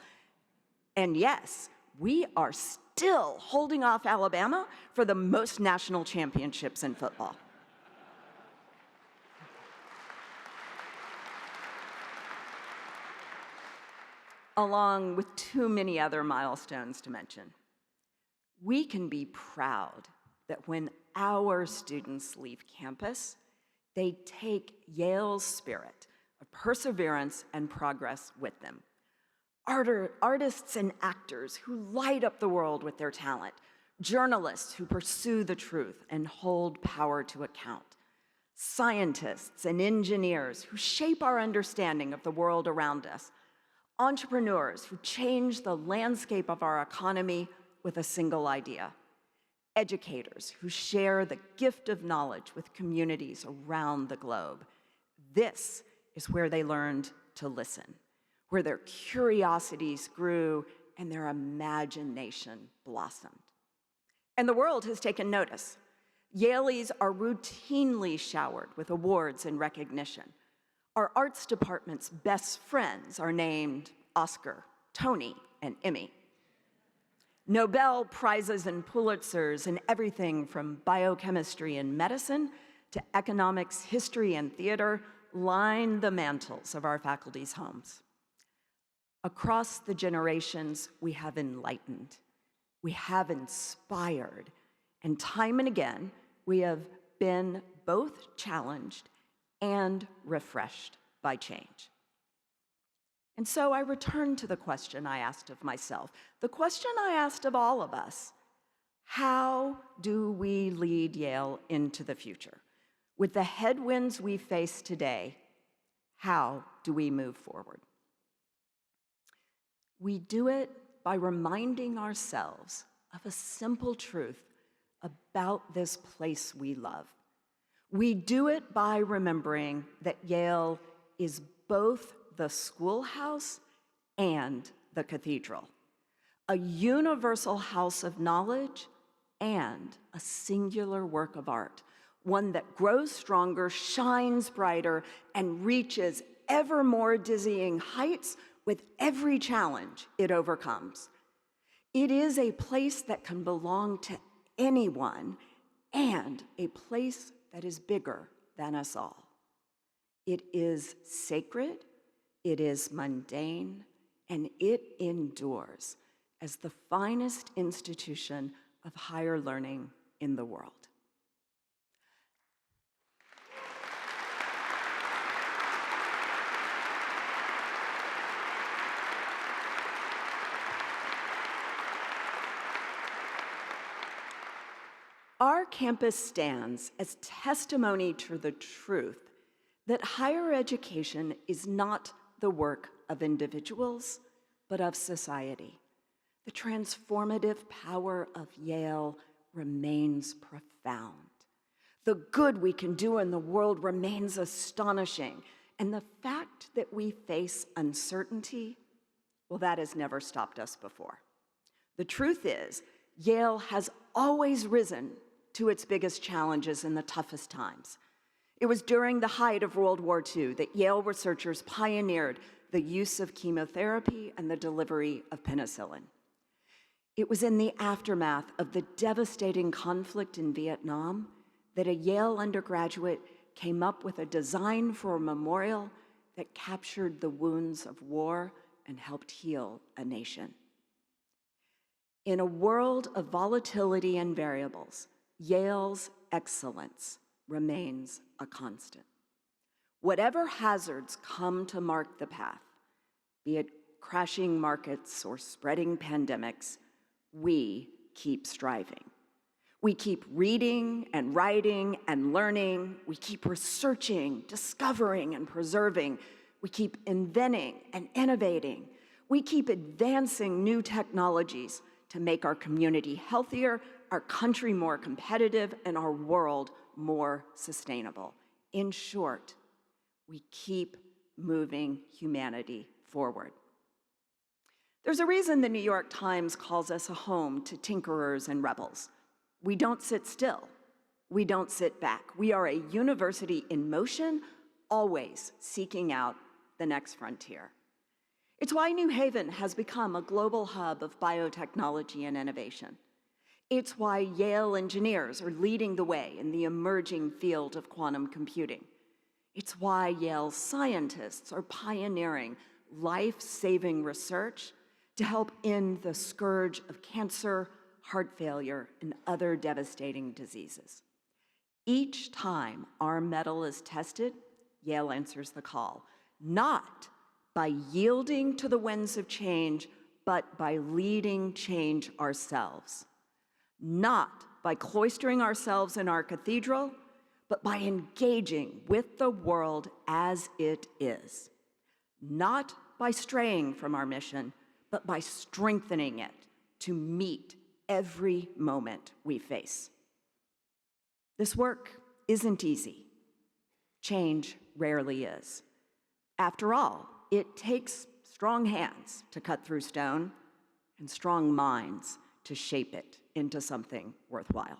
And yes, we are still holding off Alabama for the most national championships in football. Along with too many other milestones to mention. We can be proud that when our students leave campus, they take Yale's spirit of perseverance and progress with them. Artists and actors who light up the world with their talent, journalists who pursue the truth and hold power to account, scientists and engineers who shape our understanding of the world around us, entrepreneurs who change the landscape of our economy with a single idea, educators who share the gift of knowledge with communities around the globe. This is where they learned to listen, where their curiosities grew and their imagination blossomed. And the world has taken notice. Yaleys are routinely showered with awards and recognition. Our arts department's best friends are named Oscar, Tony, and Emmy. Nobel Prizes and Pulitzers in everything from biochemistry and medicine to economics, history, and theater line the mantles of our faculty's homes. Across the generations, we have enlightened, we have inspired, and time and again, we have been both challenged and refreshed by change. And so I return to the question I asked of myself, the question I asked of all of us: how do we lead Yale into the future? With the headwinds we face today, how do we move forward? We do it by reminding ourselves of a simple truth about this place we love. We do it by remembering that Yale is both the schoolhouse and the cathedral, a universal house of knowledge and a singular work of art, one that grows stronger, shines brighter, and reaches ever more dizzying heights with every challenge it overcomes. It is a place that can belong to anyone and a place that is bigger than us all. It is sacred, it is mundane, and it endures as the finest institution of higher learning in the world. Our campus stands as testimony to the truth that higher education is not the work of individuals, but of society. The transformative power of Yale remains profound. The good we can do in the world remains astonishing. And the fact that we face uncertainty, well, that has never stopped us before. The truth is, Yale has always risen to its biggest challenges in the toughest times. It was during the height of World War II that Yale researchers pioneered the use of chemotherapy and the delivery of penicillin. It was in the aftermath of the devastating conflict in Vietnam that a Yale undergraduate came up with a design for a memorial that captured the wounds of war and helped heal a nation. In a world of volatility and variables, Yale's excellence remains a constant. Whatever hazards come to mark the path, be it crashing markets or spreading pandemics, we keep striving. We keep reading and writing and learning. We keep researching, discovering, and preserving. We keep inventing and innovating. We keep advancing new technologies to make our community healthier, our country more competitive, and our world more sustainable. In short, we keep moving humanity forward. There's a reason the New York Times calls us a home to tinkerers and rebels. We don't sit still. We don't sit back. We are a university in motion, always seeking out the next frontier. It's why New Haven has become a global hub of biotechnology and innovation. It's why Yale engineers are leading the way in the emerging field of quantum computing. It's why Yale scientists are pioneering life-saving research to help end the scourge of cancer, heart failure, and other devastating diseases. Each time our metal is tested, Yale answers the call, not by yielding to the winds of change, but by leading change ourselves. Not by cloistering ourselves in our cathedral, but by engaging with the world as it is. Not by straying from our mission, but by strengthening it to meet every moment we face. This work isn't easy. Change rarely is. After all, it takes strong hands to cut through stone and strong minds to shape it into something worthwhile.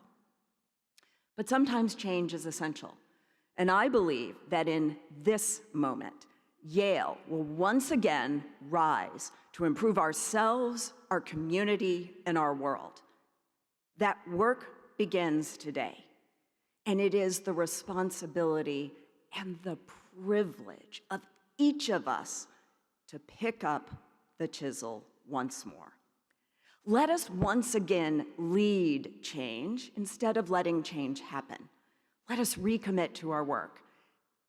But sometimes change is essential. And I believe that in this moment, Yale will once again rise to improve ourselves, our community, and our world. That work begins today. And it is the responsibility and the privilege of each of us to pick up the chisel once more. Let us once again lead change instead of letting change happen. Let us recommit to our work,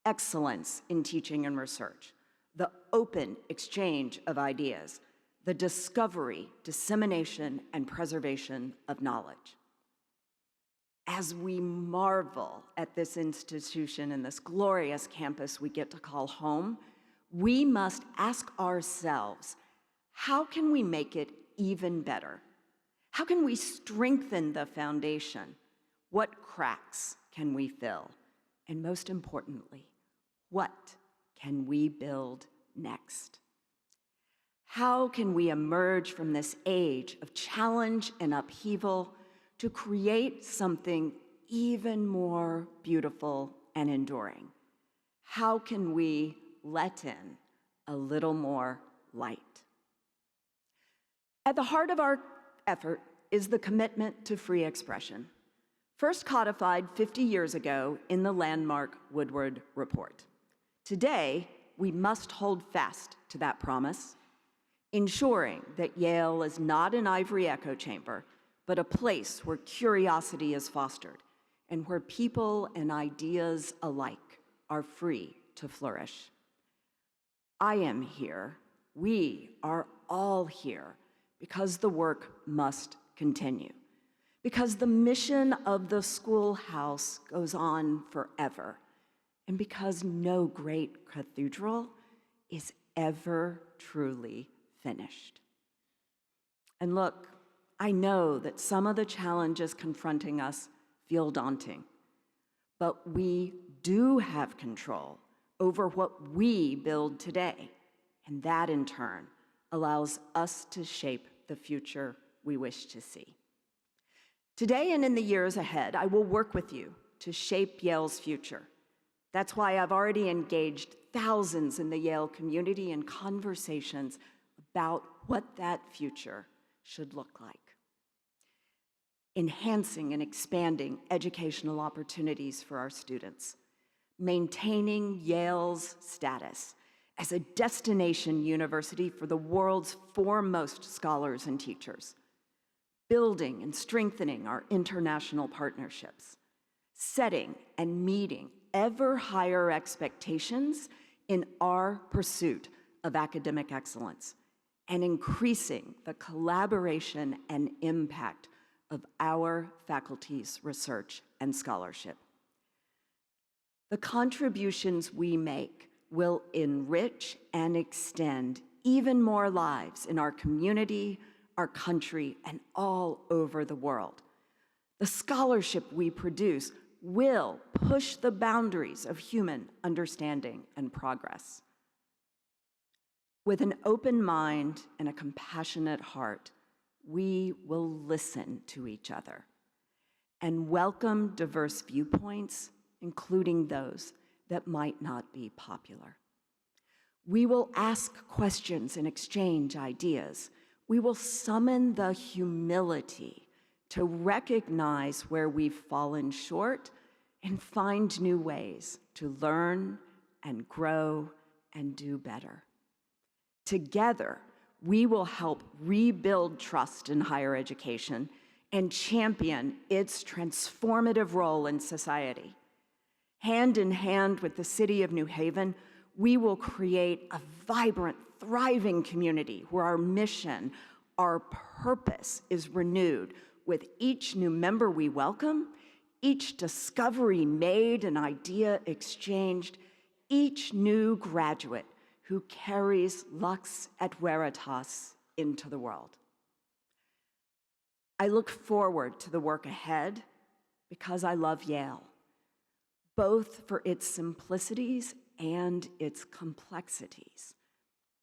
excellence in teaching and research, the open exchange of ideas, the discovery, dissemination, and preservation of knowledge. As we marvel at this institution and this glorious campus we get to call home, we must ask ourselves, how can we make it even better? How can we strengthen the foundation? What cracks can we fill? And most importantly, what can we build next? How can we emerge from this age of challenge and upheaval to create something even more beautiful and enduring? How can we let in a little more light? At the heart of our effort is the commitment to free expression, first codified 50 years ago in the landmark Woodward Report. Today, we must hold fast to that promise, ensuring that Yale is not an ivory echo chamber, but a place where curiosity is fostered and where people and ideas alike are free to flourish. I am here, we are all here, because the work must continue, because the mission of the schoolhouse goes on forever, and because no great cathedral is ever truly finished. And look, I know that some of the challenges confronting us feel daunting, but we do have control over what we build today, and that in turn allows us to shape the future we wish to see. Today and in the years ahead, I will work with you to shape Yale's future. That's why I've already engaged thousands in the Yale community in conversations about what that future should look like. Enhancing and expanding educational opportunities for our students, maintaining Yale's status as a destination university for the world's foremost scholars and teachers, building and strengthening our international partnerships, setting and meeting ever higher expectations in our pursuit of academic excellence, and increasing the collaboration and impact of our faculty's research and scholarship. The contributions we make will enrich and extend even more lives in our community, our country, and all over the world. The scholarship we produce will push the boundaries of human understanding and progress. With an open mind and a compassionate heart, we will listen to each other and welcome diverse viewpoints, including those that might not be popular. We will ask questions and exchange ideas. We will summon the humility to recognize where we've fallen short and find new ways to learn and grow and do better. Together, we will help rebuild trust in higher education and champion its transformative role in society. Hand in hand with the City of New Haven, we will create a vibrant, thriving community where our mission, our purpose is renewed with each new member we welcome, each discovery made and idea exchanged, each new graduate who carries Lux et Veritas into the world. I look forward to the work ahead because I love Yale, both for its simplicities and its complexities,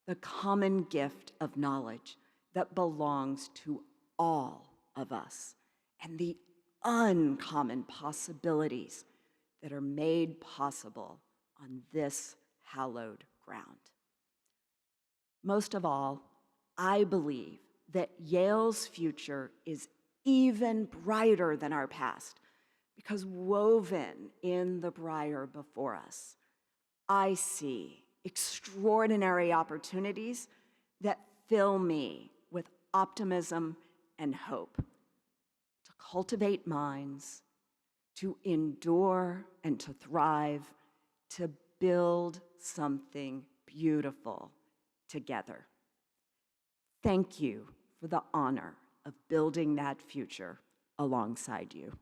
the common gift of knowledge that belongs to all of us, and the uncommon possibilities that are made possible on this hallowed ground. Most of all, I believe that Yale's future is even brighter than our past, because woven in the briar before us, I see extraordinary opportunities that fill me with optimism and hope to cultivate minds, to endure and to thrive, to build something beautiful together. Thank you for the honor of building that future alongside you.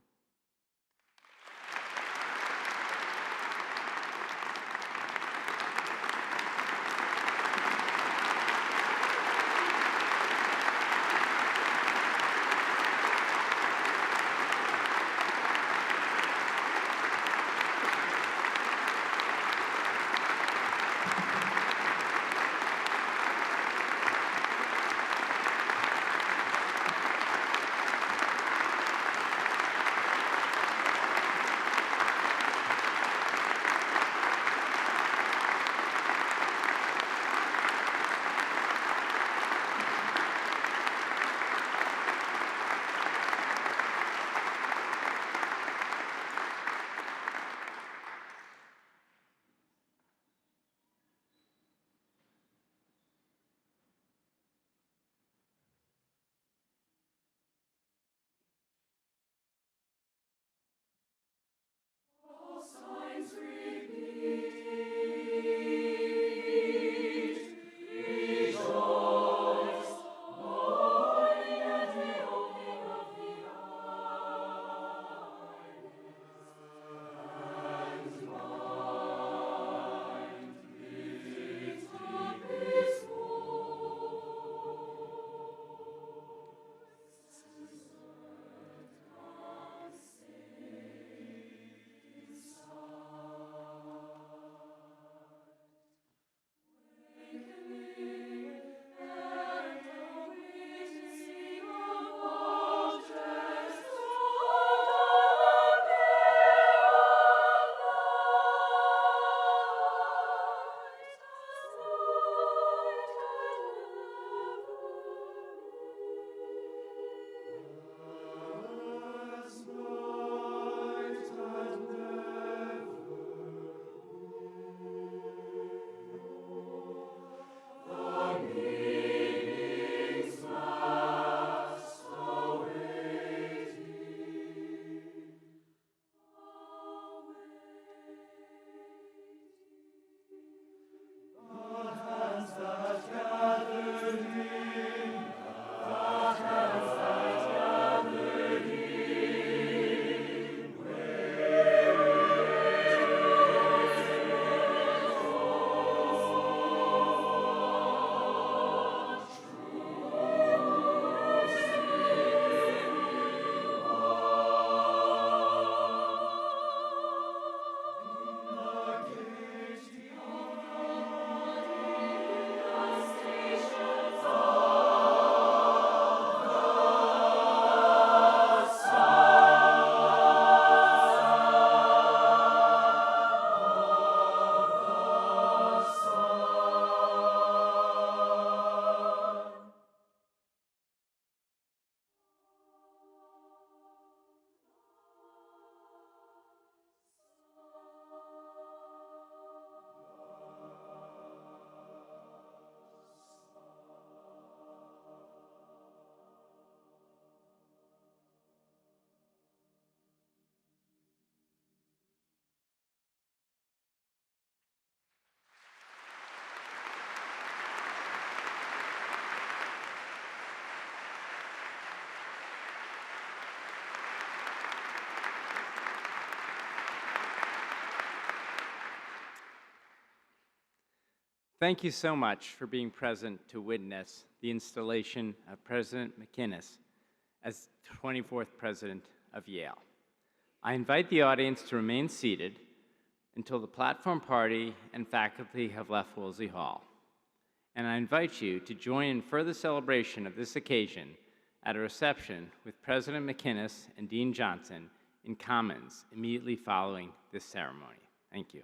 Thank you so much for being present to witness the installation of President McInnes as 24th President of Yale. I invite the audience to remain seated until the platform party and faculty have left Woolsey Hall. And I invite you to join in further celebration of this occasion at a reception with President McInnes and Dean Johnson in Commons immediately following this ceremony. Thank you.